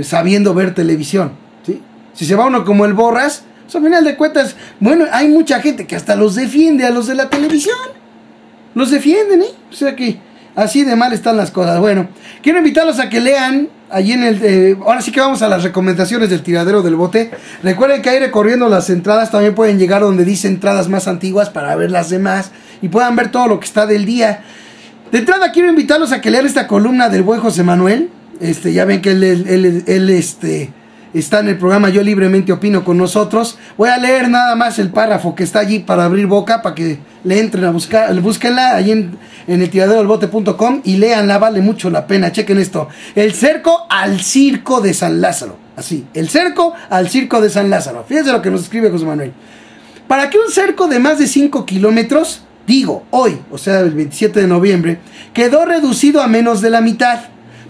sabiendo ver televisión, ¿sí? Si se va uno como el Borras, pues al final de cuentas, bueno, hay mucha gente que hasta los defiende a los de la televisión. Los defienden, O sea que así de mal están las cosas. Bueno, quiero invitarlos a que lean allí ahora sí que vamos a las recomendaciones del tiradero del bote. Recuerden que ahí recorriendo las entradas también pueden llegar donde dice entradas más antiguas para ver las demás y puedan ver todo lo que está del día. De entrada quiero invitarlos a que lean esta columna del buen José Manuel. Ya ven que él está en el programa Yo Libremente Opino con nosotros. Voy a leer nada más el párrafo que está allí para abrir boca, para que le entren a buscar, búsquenla allí en el tiraderodelbote.com y léanla, vale mucho la pena. Chequen esto: el cerco al circo de San Lázaro. Así, el cerco al circo de San Lázaro. Fíjense lo que nos escribe José Manuel. Para que un cerco de más de 5 kilómetros, hoy, o sea el 27 de noviembre, quedó reducido a menos de la mitad.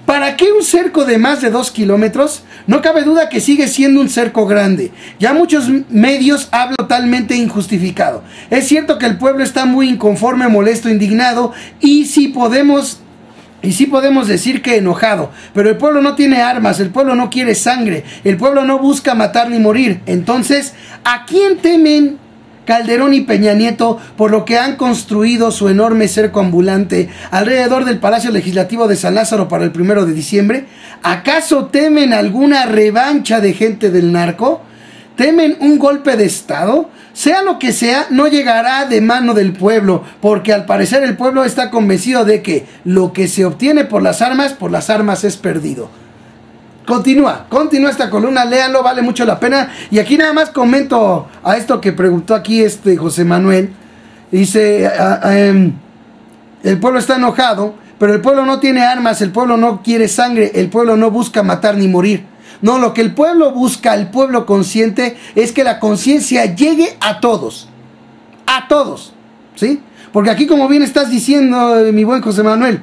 ¿Para qué un cerco de más de 2 kilómetros? No cabe duda que sigue siendo un cerco grande. Ya muchos medios hablan totalmente injustificado. Es cierto que el pueblo está muy inconforme, molesto, indignado y sí podemos decir que enojado. Pero el pueblo no tiene armas, el pueblo no quiere sangre, el pueblo no busca matar ni morir. Entonces, ¿a quién temen Calderón y Peña Nieto por lo que han construido su enorme cerco ambulante alrededor del Palacio Legislativo de San Lázaro para el 1 de diciembre? ¿Acaso temen alguna revancha de gente del narco? ¿Temen un golpe de Estado? sea lo que sea, no llegará de mano del pueblo, porque al parecer el pueblo está convencido de que lo que se obtiene por las armas es perdido. Continúa esta columna, léanlo, vale mucho la pena. Y aquí nada más comento a esto que preguntó aquí José Manuel. Dice, el pueblo está enojado, pero el pueblo no tiene armas, el pueblo no quiere sangre, el pueblo no busca matar ni morir. No, lo que el pueblo busca, el pueblo consciente, es que la conciencia llegue a todos, ¿sí? Porque aquí, como bien estás diciendo, mi buen José Manuel,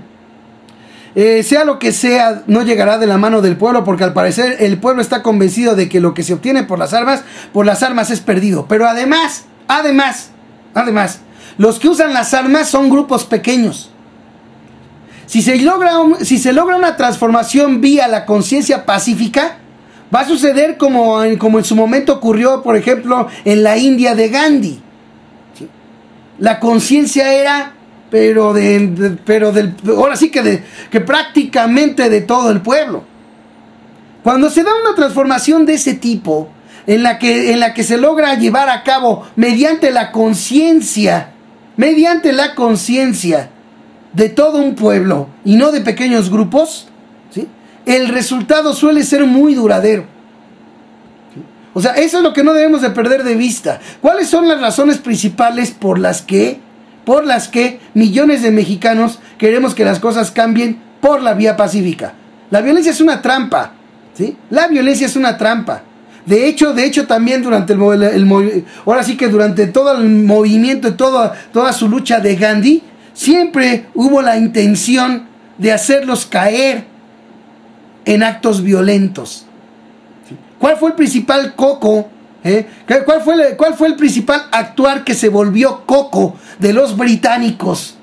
sea lo que sea, no llegará de la mano del pueblo, porque al parecer el pueblo está convencido de que lo que se obtiene por las armas es perdido. Pero además, los que usan las armas son grupos pequeños. Si se logra una transformación vía la conciencia pacífica, va a suceder como en su momento ocurrió, por ejemplo, en la India de Gandhi. ¿Sí? La conciencia era, ahora sí que prácticamente de todo el pueblo. Cuando se da una transformación de ese tipo, en la que se logra llevar a cabo mediante la conciencia de todo un pueblo y no de pequeños grupos, ¿sí? El resultado suele ser muy duradero. ¿Sí? O sea, eso es lo que no debemos de perder de vista. ¿Cuáles son las razones principales por las que millones de mexicanos queremos que las cosas cambien por la vía pacífica? La violencia es una trampa, ¿sí? La violencia es una trampa. De hecho también durante ahora sí que durante todo el movimiento y toda su lucha de Gandhi, siempre hubo la intención de hacerlos caer en actos violentos. ¿Cuál fue el principal coco? ¿Cuál fue el principal actuar que se volvió coco de los británicos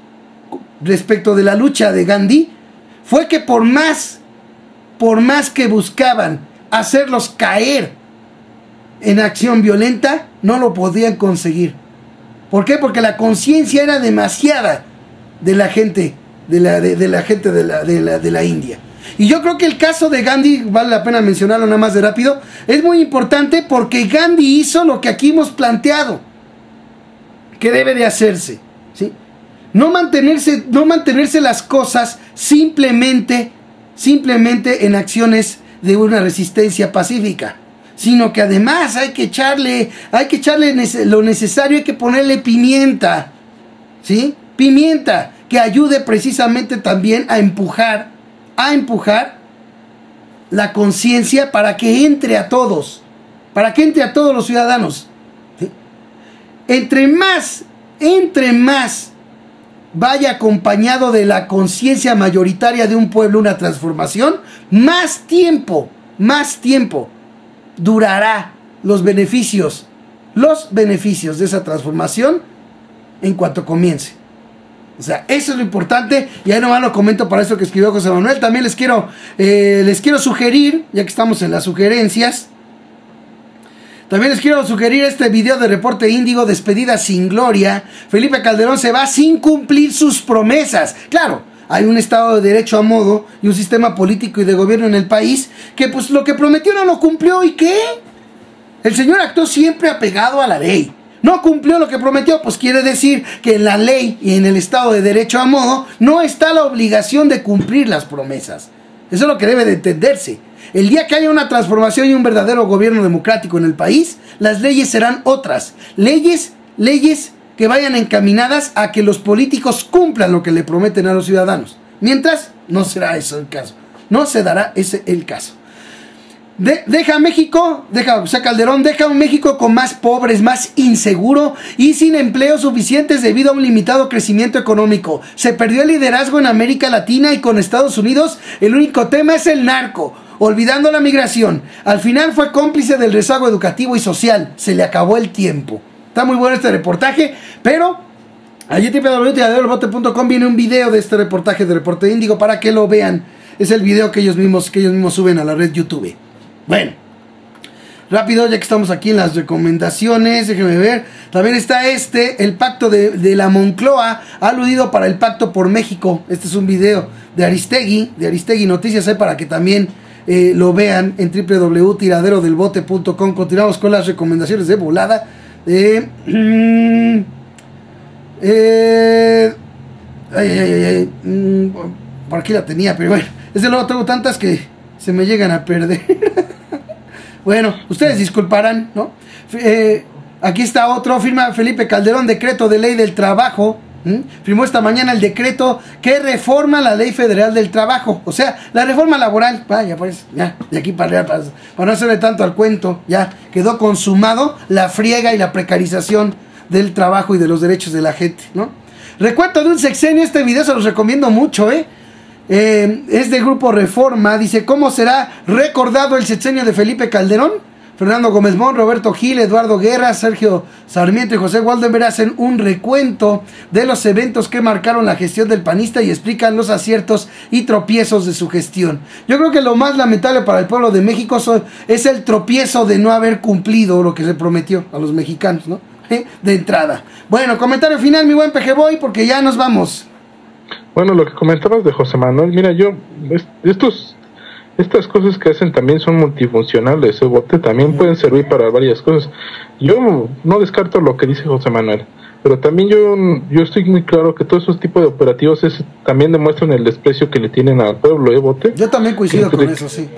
respecto de la lucha de Gandhi? Fue que por más que buscaban hacerlos caer en acción violenta, no lo podían conseguir. ¿Por qué? Porque la conciencia era demasiada de la gente de la India. Y yo creo que el caso de Gandhi, vale la pena mencionarlo nada más de rápido, es muy importante porque Gandhi hizo lo que aquí hemos planteado que debe de hacerse, ¿sí? No mantenerse las cosas simplemente en acciones de una resistencia pacífica, sino que además hay que echarle lo necesario, hay que ponerle pimienta, ¿sí? Pimienta que ayude precisamente también a empujar la conciencia para que entre a todos los ciudadanos, ¿sí? Entre más vaya acompañado de la conciencia mayoritaria de un pueblo una transformación, más tiempo durará los beneficios de esa transformación en cuanto comience. O sea, eso es lo importante. Y ahí nomás lo comento para eso que escribió José Manuel. También les quiero sugerir, ya que estamos en las sugerencias, también les quiero sugerir este video de Reporte Índigo, Despedida sin Gloria. Felipe Calderón se va sin cumplir sus promesas. Claro, hay un Estado de Derecho a modo y un sistema político y de gobierno en el país que pues lo que prometió no lo cumplió. ¿Y qué? El señor actuó siempre apegado a la ley. No cumplió lo que prometió, pues quiere decir que en la ley y en el Estado de Derecho a modo no está la obligación de cumplir las promesas. Eso es lo que debe de entenderse. El día que haya una transformación y un verdadero gobierno democrático en el país, las leyes serán otras. Leyes que vayan encaminadas a que los políticos cumplan lo que le prometen a los ciudadanos. Mientras, no será eso el caso. No se dará ese el caso. Calderón deja un México con más pobres, más inseguro y sin empleos suficientes debido a un limitado crecimiento económico. Se perdió el liderazgo en América Latina y con Estados Unidos el único tema es el narco, olvidando la migración. Al final fue cómplice del rezago educativo y social. Se le acabó el tiempo. Está muy bueno este reportaje, pero allí en www.tiraderodelbote.com viene un video de este reportaje de Reporte Índigo para que lo vean. Es el video que ellos mismos suben a la red YouTube. Bueno, rápido, ya que estamos aquí en las recomendaciones, déjenme ver. También está el pacto de la Moncloa, aludido para el pacto por México. Este es un video de Aristegui Noticias, para que también lo vean en www.tiraderodelbote.com. Continuamos con las recomendaciones de volada. Por aquí la tenía, pero bueno, desde luego tengo tantas que se me llegan a perder. Bueno, ustedes disculparán, ¿no? Aquí está otro, firma Felipe Calderón, decreto de ley del trabajo. Firmó esta mañana el decreto que reforma la ley federal del trabajo, o sea, la reforma laboral. Vaya, pues, ya, de aquí para allá, para no hacerle tanto al cuento, ya quedó consumado la friega y la precarización del trabajo y de los derechos de la gente, ¿no? Recuento de un sexenio, este video se los recomiendo mucho, es de Grupo Reforma. Dice: ¿cómo será recordado el sexenio de Felipe Calderón? Fernando Gómez Mont, Roberto Gil, Eduardo Guerra, Sergio Sarmiento y José Waldenberg hacen un recuento de los eventos que marcaron la gestión del panista y explican los aciertos y tropiezos de su gestión. Yo creo que lo más lamentable para el pueblo de México es el tropiezo de no haber cumplido lo que se prometió a los mexicanos, ¿no? De entrada. Bueno, comentario final, mi buen PG Boy, porque ya nos vamos. Bueno, lo que comentabas de José Manuel, mira, estas cosas que hacen también son multifuncionales, bote, también pueden servir para varias cosas. Yo no descarto lo que dice José Manuel, pero también yo estoy muy claro que todos esos tipos de operativos también demuestran el desprecio que le tienen al pueblo, bote. Yo también coincido con eso, sí.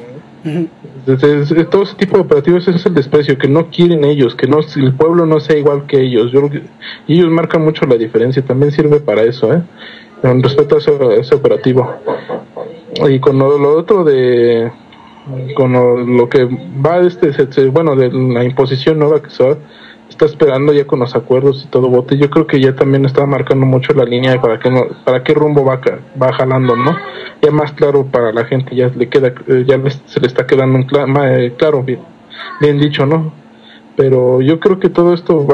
Todo ese tipo de operativos es el desprecio, que no quieren ellos, que el pueblo no sea igual que ellos. Y ellos marcan mucho la diferencia, también sirve para eso, con respecto a ese operativo. Y con lo otro con lo que va de la imposición nueva que se está esperando ya con los acuerdos y todo, bote, yo creo que ya también está marcando mucho la línea de para qué rumbo va jalando, ¿no? Ya más claro para la gente, ya le queda, se le está quedando claro, bien dicho, ¿no? Pero yo creo que todo esto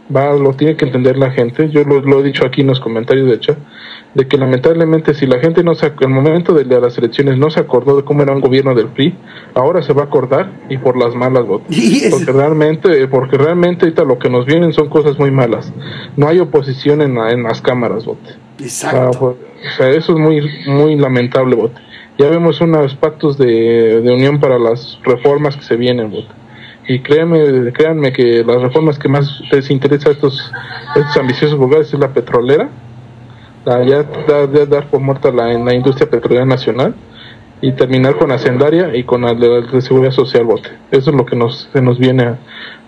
lo tiene que entender la gente. Yo lo he dicho aquí en los comentarios de hecho, de que lamentablemente si la gente el momento de las elecciones no se acordó de cómo era un gobierno del PRI, ahora se va a acordar y por las malas, votos. Porque realmente ahorita lo que nos vienen son cosas muy malas. No hay oposición en las cámaras, vote. Exacto. O sea, eso es muy, muy lamentable, vote. Ya vemos unos pactos de unión para las reformas que se vienen, vote. Y créanme que las reformas que más les interesa a estos ambiciosos lugares es la petrolera, dar por muerta la industria petrolera nacional y terminar con Hacendaria y con la de seguridad social, bote. Eso es lo que se nos viene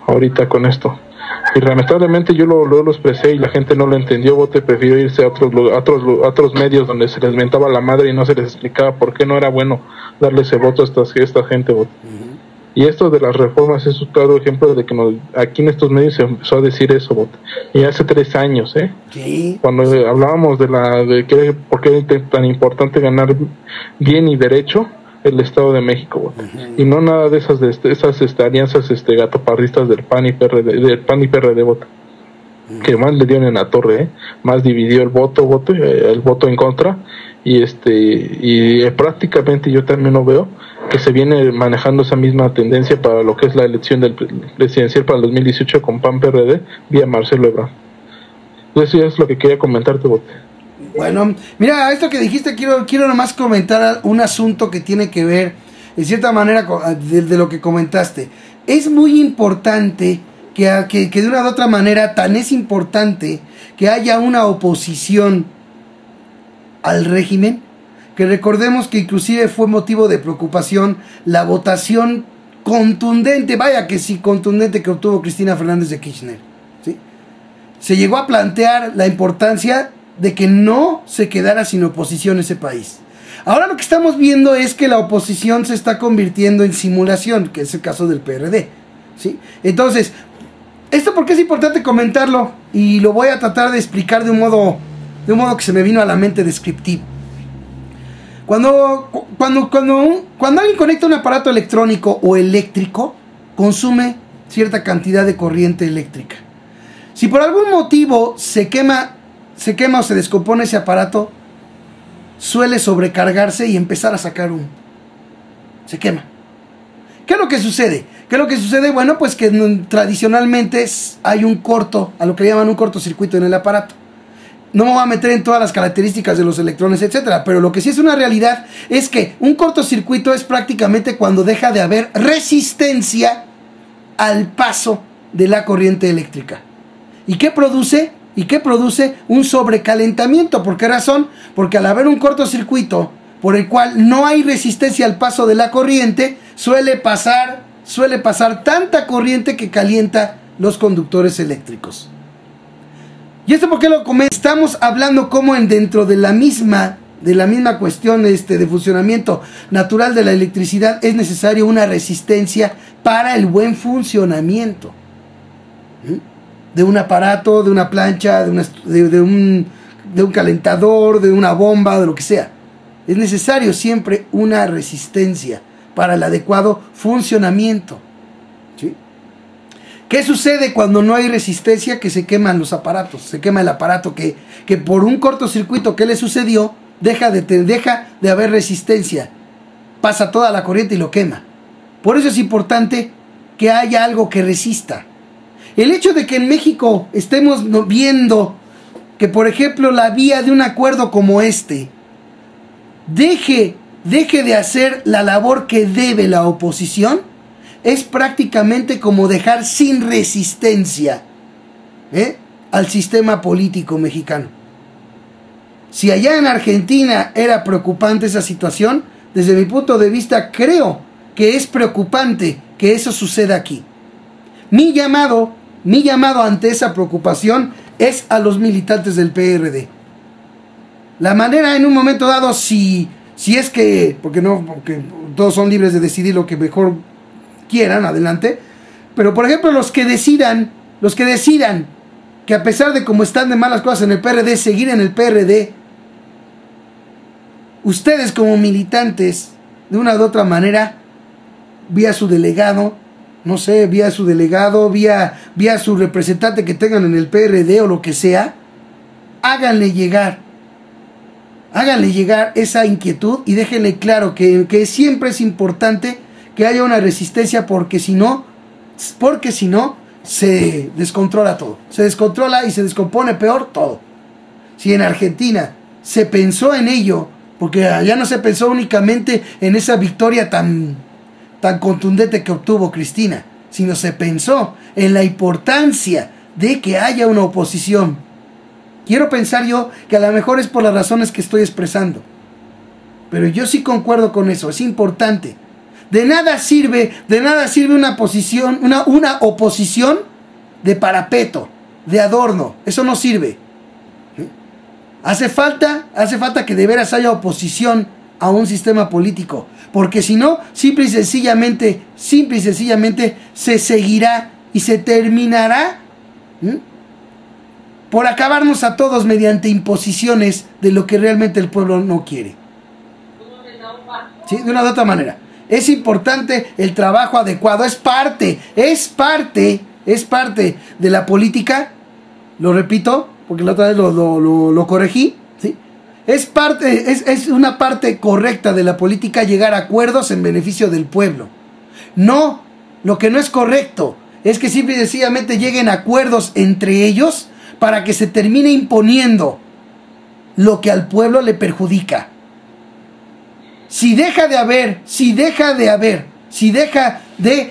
ahorita con esto. Y lamentablemente yo lo expresé y la gente no lo entendió, bote. Prefirió irse a otros medios donde se les mentaba la madre y no se les explicaba por qué no era bueno darle ese voto a esta gente, bote. Y esto de las reformas es un claro ejemplo de que aquí en estos medios se empezó a decir eso, bote. Y hace 3 años, ¿Qué? Cuando hablábamos por qué es tan importante ganar bien y derecho el Estado de México, bote. Y no nada de esas alianzas gatoparristas del PAN y PRD, bote. Que más le dieron en la torre, más dividió el voto en contra, y prácticamente yo también lo veo que se viene manejando esa misma tendencia para lo que es la elección del presidencial para el 2018 con PAN-PRD vía Marcelo Ebrard. Eso ya es lo que quería comentarte, bote. Bueno, mira, esto que dijiste, quiero nomás comentar un asunto que tiene que ver, en cierta manera, de lo que comentaste. Es muy importante que de una u otra manera, tan es importante que haya una oposición al régimen, que recordemos que inclusive fue motivo de preocupación la votación contundente, vaya que sí, contundente, que obtuvo Cristina Fernández de Kirchner, ¿sí? Se llegó a plantear la importancia de que no se quedara sin oposición ese país. Ahora lo que estamos viendo es que la oposición se está convirtiendo en simulación, que es el caso del PRD, ¿sí? Entonces, ¿esto por qué es importante comentarlo? Y lo voy a tratar de explicar de un modo que se me vino a la mente descriptivo. Cuando alguien conecta un aparato electrónico o eléctrico, consume cierta cantidad de corriente eléctrica. Si por algún motivo se quema o se descompone ese aparato, suele sobrecargarse y empezar a sacar humo. Se quema. ¿Qué es lo que sucede? Bueno, pues que tradicionalmente hay un corto, a lo que llaman un cortocircuito en el aparato. No me voy a meter en todas las características de los electrones, etcétera, pero lo que sí es una realidad es que un cortocircuito es prácticamente cuando deja de haber resistencia al paso de la corriente eléctrica. ¿Y qué produce? ¿Y qué produce? Un sobrecalentamiento. ¿Por qué razón? Porque al haber un cortocircuito por el cual no hay resistencia al paso de la corriente, suele pasar tanta corriente que calienta los conductores eléctricos. ¿Y esto por qué lo comento? Estamos hablando como dentro de la misma cuestión de funcionamiento natural de la electricidad es necesario una resistencia para el buen funcionamiento de un aparato, de una plancha, de un calentador, de una bomba, de lo que sea. Es necesario siempre una resistencia para el adecuado funcionamiento. ¿Sí? ¿Qué sucede cuando no hay resistencia? Que se queman los aparatos. Se quema el aparato que por un cortocircuito que le sucedió, deja de haber resistencia. Pasa toda la corriente y lo quema. Por eso es importante que haya algo que resista. El hecho de que en México estemos viendo que, por ejemplo, la vía de un acuerdo como este deje de hacer la labor que debe la oposición, es prácticamente como dejar sin resistencia al sistema político mexicano. Si allá en Argentina era preocupante esa situación, desde mi punto de vista creo que es preocupante que eso suceda aquí. Mi llamado ante esa preocupación es a los militantes del PRD. La manera en un momento dado, si es que, porque todos son libres de decidir lo que mejor quieran, adelante, pero por ejemplo los que decidan que a pesar de cómo están de malas cosas en el PRD, seguir en el PRD, ustedes como militantes, de una u otra manera, vía su delegado, no sé, vía su representante que tengan en el PRD o lo que sea, háganle llegar esa inquietud y déjenle claro que siempre es importante que haya una resistencia, porque si no se descontrola todo, se descontrola y se descompone peor todo. Si en Argentina se pensó en ello, porque allá no se pensó únicamente en esa victoria tan contundente que obtuvo Cristina, sino se pensó en la importancia de que haya una oposición. Quiero pensar yo que a lo mejor es por las razones que estoy expresando, pero yo sí concuerdo con eso, es importante. De nada sirve una oposición de parapeto, de adorno. Eso no sirve. Hace falta que de veras haya oposición a un sistema político, porque si no, simple y sencillamente se seguirá y se terminará por acabarnos a todos mediante imposiciones de lo que realmente el pueblo no quiere. ¿Sí? De una u otra manera. Es importante el trabajo adecuado, es parte de la política, lo repito, porque la otra vez lo corregí, ¿sí? Es una parte correcta de la política llegar a acuerdos en beneficio del pueblo. No, lo que no es correcto es que simple y sencillamente lleguen a acuerdos entre ellos para que se termine imponiendo lo que al pueblo le perjudica. Si deja de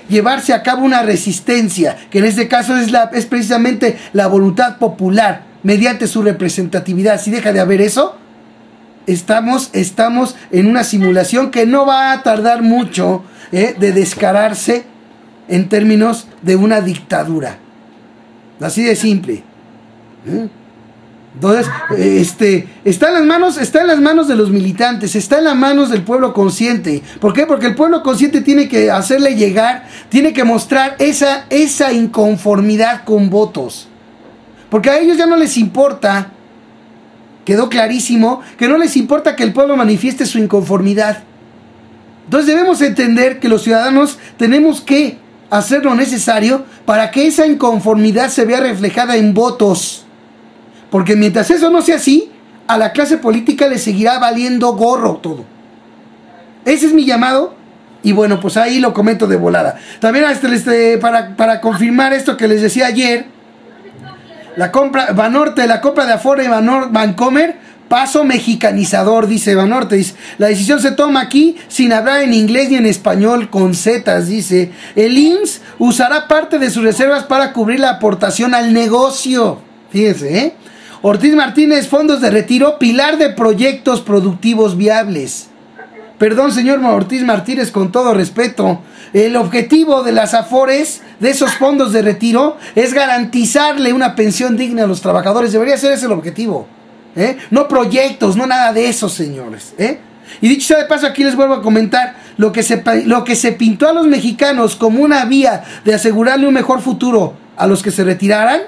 llevarse a cabo una resistencia, que en este caso es precisamente la voluntad popular mediante su representatividad, si deja de haber eso, estamos en una simulación que no va a tardar mucho de descararse en términos de una dictadura. Así de simple. Entonces, está en las manos de los militantes, está en las manos del pueblo consciente. ¿Por qué? Porque el pueblo consciente tiene que hacerle llegar, tiene que mostrar esa inconformidad con votos. Porque a ellos ya no les importa, quedó clarísimo, que no les importa que el pueblo manifieste su inconformidad. Entonces debemos entender que los ciudadanos tenemos que hacer lo necesario para que esa inconformidad se vea reflejada en votos. Porque mientras eso no sea así, a la clase política le seguirá valiendo gorro todo. Ese es mi llamado. Y bueno, pues ahí lo comento de volada. También para confirmar esto que les decía ayer, la compra Banorte, la compra de Afore y Vancomer, paso mexicanizador, dice Banorte. Dice, la decisión se toma aquí sin hablar en inglés ni en español con zetas, dice. El IMSS usará parte de sus reservas para cubrir la aportación al negocio. Fíjense, ¿eh? Ortiz Martínez, fondos de retiro, pilar de proyectos productivos viables. Perdón, señor Ortiz Martínez, con todo respeto, el objetivo de las AFORES, de esos fondos de retiro, es garantizarle una pensión digna a los trabajadores. Debería ser ese el objetivo, ¿eh? No proyectos, no nada de eso, señores, ¿eh? Y dicho sea de paso, aquí les vuelvo a comentar, lo que se pintó a los mexicanos como una vía de asegurarle un mejor futuro a los que se retiraran,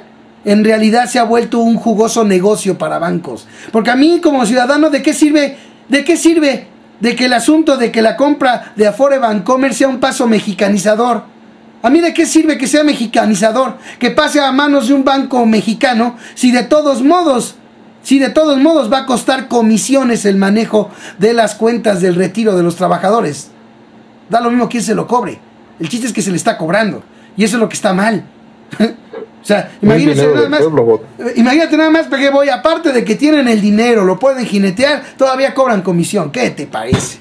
en realidad se ha vuelto un jugoso negocio para bancos. Porque a mí, como ciudadano, ¿de qué sirve? ¿De qué sirve? De que el asunto de que la compra de Afore Bancomer sea un paso mexicanizador. ¿A mí de qué sirve que sea mexicanizador? Que pase a manos de un banco mexicano, si de todos modos va a costar comisiones el manejo de las cuentas del retiro de los trabajadores. Da lo mismo quien se lo cobre. El chiste es que se le está cobrando. Y eso es lo que está mal. O sea, imagínate nada más que voy, aparte de que tienen el dinero, lo pueden jinetear, todavía cobran comisión. ¿Qué te parece?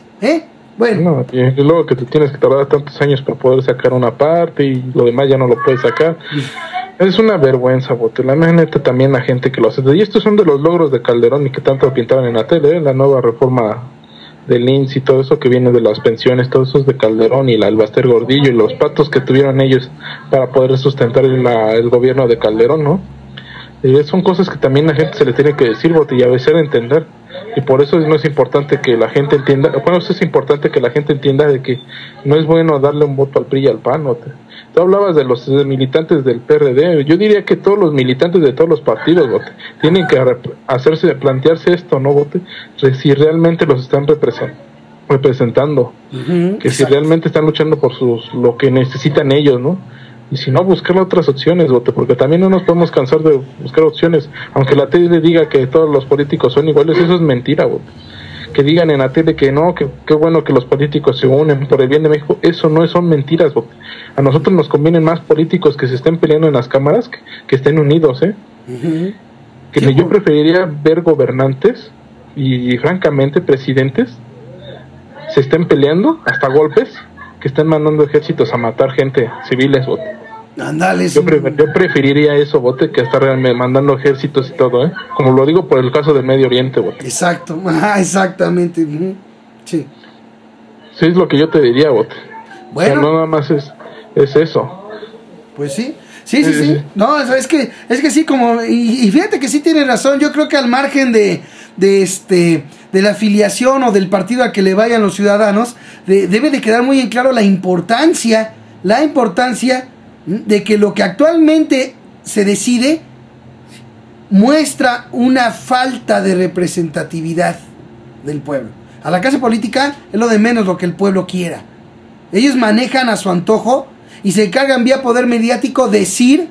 Bueno. No, y luego que te tienes que tardar tantos años para poder sacar una parte y lo demás ya no lo puedes sacar. Es una vergüenza, bote. La neta también la gente que lo hace. Y estos son de los logros de Calderón y que tanto pintaban en la tele, la nueva reforma del IMSS y todo eso que viene de las pensiones, todo eso es de Calderón y el Baster Gordillo y los patos que tuvieron ellos para poder sustentar el gobierno de Calderón, ¿no? Son cosas que también la gente se le tiene que decir, bote, y a veces entender. Y por eso no es importante que la gente entienda, bueno, eso es importante que la gente entienda de que no es bueno darle un voto al PRI y al PAN, ¿no? Tú hablabas de los militantes del PRD, yo diría que todos los militantes de todos los partidos, bote, tienen que plantearse esto, ¿no, bote? Si realmente los están representando, que si realmente están luchando por lo que necesitan ellos, ¿no? Y si no, buscar otras opciones, bote, porque también no nos podemos cansar de buscar opciones, aunque la tele diga que todos los políticos son iguales, eso es mentira, bote. Que digan en la tele que no, que qué bueno que los políticos se unen por el bien de México, eso no son mentiras, bote. A nosotros nos convienen más políticos que se estén peleando en las cámaras que estén unidos, que yo preferiría ver gobernantes y francamente presidentes se estén peleando hasta golpes, que estén mandando ejércitos a matar gente, civiles, bote. Andale, yo preferiría eso, bote, que estar mandando ejércitos y todo, como lo digo por el caso del Medio Oriente, bote. Exacto, exactamente. Sí. Sí, es lo que yo te diría, bote. Bueno. O sea, no nada más es eso. Pues sí. Sí. No, es que sí, como, y fíjate que sí tiene razón. Yo creo que al margen de la afiliación o del partido a que le vayan los ciudadanos, debe de quedar muy en claro la importancia de que lo que actualmente se decide muestra una falta de representatividad del pueblo. A la clase política es lo de menos lo que el pueblo quiera. Ellos manejan a su antojo y se encargan vía poder mediático decir,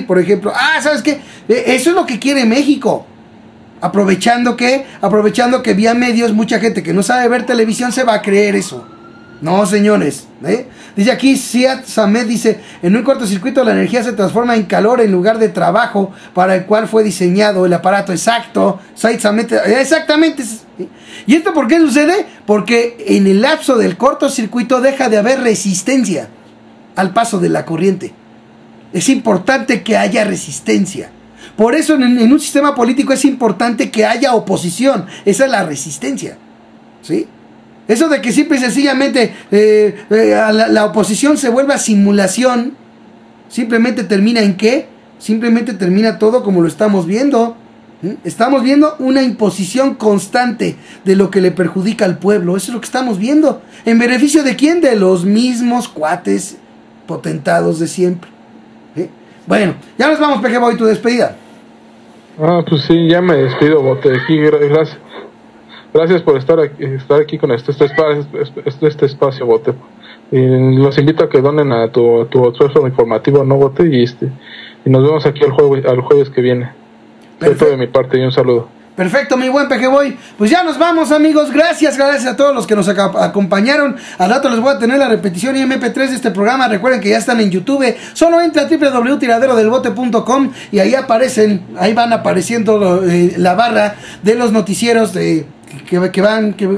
por ejemplo, ¿sabes qué? Eso es lo que quiere México. Aprovechando que vía medios mucha gente que no sabe ver televisión se va a creer eso. No, señores, Dice aquí Siad Samed, dice, en un cortocircuito la energía se transforma en calor en lugar de trabajo para el cual fue diseñado el aparato. Exacto, Siad Samed, exactamente. ¿Y esto por qué sucede? Porque en el lapso del cortocircuito deja de haber resistencia al paso de la corriente. Es importante que haya resistencia. Por eso en un sistema político es importante que haya oposición. Esa es la resistencia, ¿sí? Eso de que simple y sencillamente la oposición se vuelva simulación, simplemente termina ¿en qué? Simplemente termina todo como lo estamos viendo. Estamos viendo una imposición constante de lo que le perjudica al pueblo. Eso es lo que estamos viendo. ¿En beneficio de quién? De los mismos cuates potentados de siempre. Bueno, ya nos vamos, PG Boy, tu despedida. Pues sí, ya me despido, bote. Aquí, gracias por estar aquí con este espacio, bote. Los invito a que donen a tu esfuerzo informativo, no, bote, y nos vemos aquí al jueves que viene. Perfecto. De mi parte y un saludo. Perfecto, mi buen Pejeboy. Pues ya nos vamos, amigos. Gracias a todos los que nos acompañaron. Al rato les voy a tener la repetición y MP3 de este programa. Recuerden que ya están en YouTube. Solo entra a www.tiraderodelbote.com y ahí van apareciendo la barra de los noticieros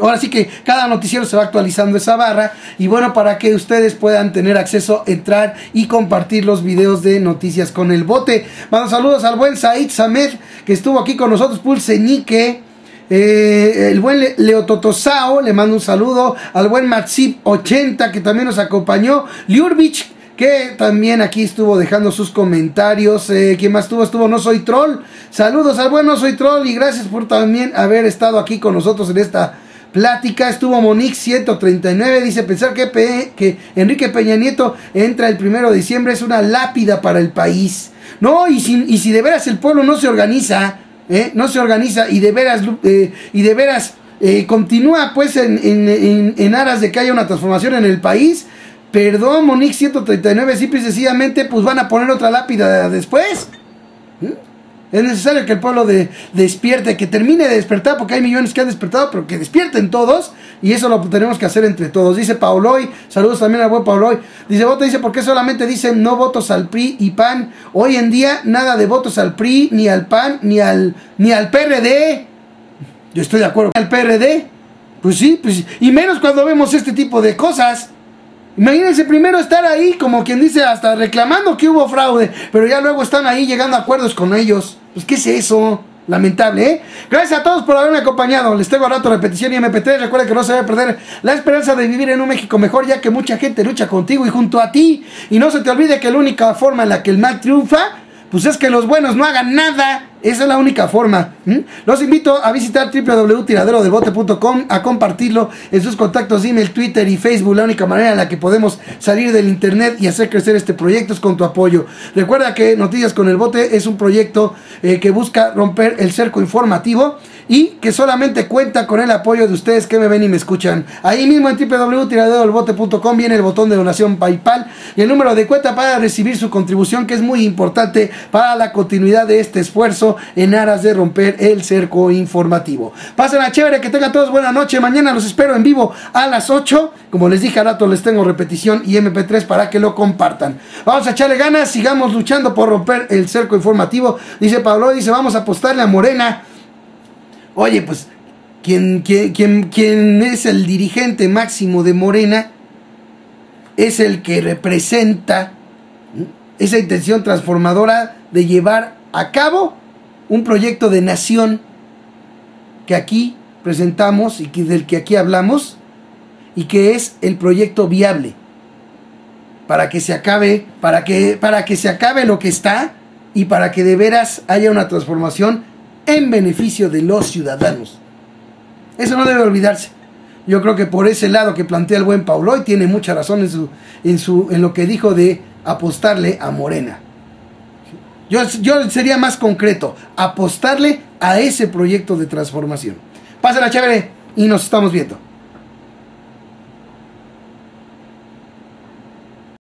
ahora sí que cada noticiero se va actualizando esa barra, y bueno, para que ustedes puedan tener acceso, entrar y compartir los videos de Noticias con el Bote. Mando saludos al buen Said Samed, que estuvo aquí con nosotros, Pulseñique, el buen Leototosao, le mando un saludo, al buen Maxip80, que también nos acompañó, Liurbich, que también aquí estuvo dejando sus comentarios. ¿Quién más estuvo? No Soy Troll. Saludos al buen No Soy Troll y gracias por también haber estado aquí con nosotros en esta plática. Estuvo Monix 139, dice: pensar que Enrique Peña Nieto entra el 1 de diciembre es una lápida para el país. No, y si de veras el pueblo no se organiza, y de veras continúa pues en aras de que haya una transformación en el país. Perdón, Monix 139, simple y sencillamente pues van a poner otra lápida después. Es necesario que el pueblo despierte, que termine de despertar, porque hay millones que han despertado, pero que despierten todos, y eso lo tenemos que hacer entre todos. Dice Pauloy, saludos también al buen Pauloy. Dice ¿por qué solamente dicen no votos al PRI y PAN? Hoy en día nada de votos al PRI, ni al PAN, ni al PRD. Yo estoy de acuerdo con el PRD. Pues sí, y menos cuando vemos este tipo de cosas. Imagínense primero estar ahí, como quien dice, hasta reclamando que hubo fraude, pero ya luego están ahí llegando a acuerdos con ellos. Pues ¿qué es eso? Lamentable, ¿eh? Gracias a todos por haberme acompañado. Les tengo a rato repetición y MP3. Recuerden que no se debe perder la esperanza de vivir en un México mejor, ya que mucha gente lucha contigo y junto a ti. Y no se te olvide que la única forma en la que el mal triunfa, pues es que los buenos no hagan nada. Esa es la única forma. Los invito a visitar www.tiraderodelbote.com, a compartirlo en sus contactos de email, Twitter y Facebook. La única manera en la que podemos salir del internet y hacer crecer este proyecto es con tu apoyo. Recuerda que Noticias con el Bote es un proyecto que busca romper el cerco informativo y que solamente cuenta con el apoyo de ustedes que me ven y me escuchan. Ahí mismo en www.tiraderodelbote.com viene el botón de donación PayPal y el número de cuenta para recibir su contribución, que es muy importante para la continuidad de este esfuerzo en aras de romper el cerco informativo. Pasen a chévere, que tengan todos buena noche. Mañana los espero en vivo a las 8. Como les dije, a rato les tengo repetición y MP3 para que lo compartan. Vamos a echarle ganas, sigamos luchando por romper el cerco informativo. Dice Pablo, vamos a apostarle a Morena. Oye, pues quien es el dirigente máximo de Morena es el que representa esa intención transformadora de llevar a cabo un proyecto de nación que aquí presentamos y del que aquí hablamos, y que es el proyecto viable para que se acabe, para que se acabe lo que está, y para que de veras haya una transformación en beneficio de los ciudadanos. Eso no debe olvidarse. Yo creo que por ese lado que plantea el buen Pauloy tiene mucha razón en lo que dijo de apostarle a Morena. Yo sería más concreto, apostarle a ese proyecto de transformación. Pásenla chévere y nos estamos viendo.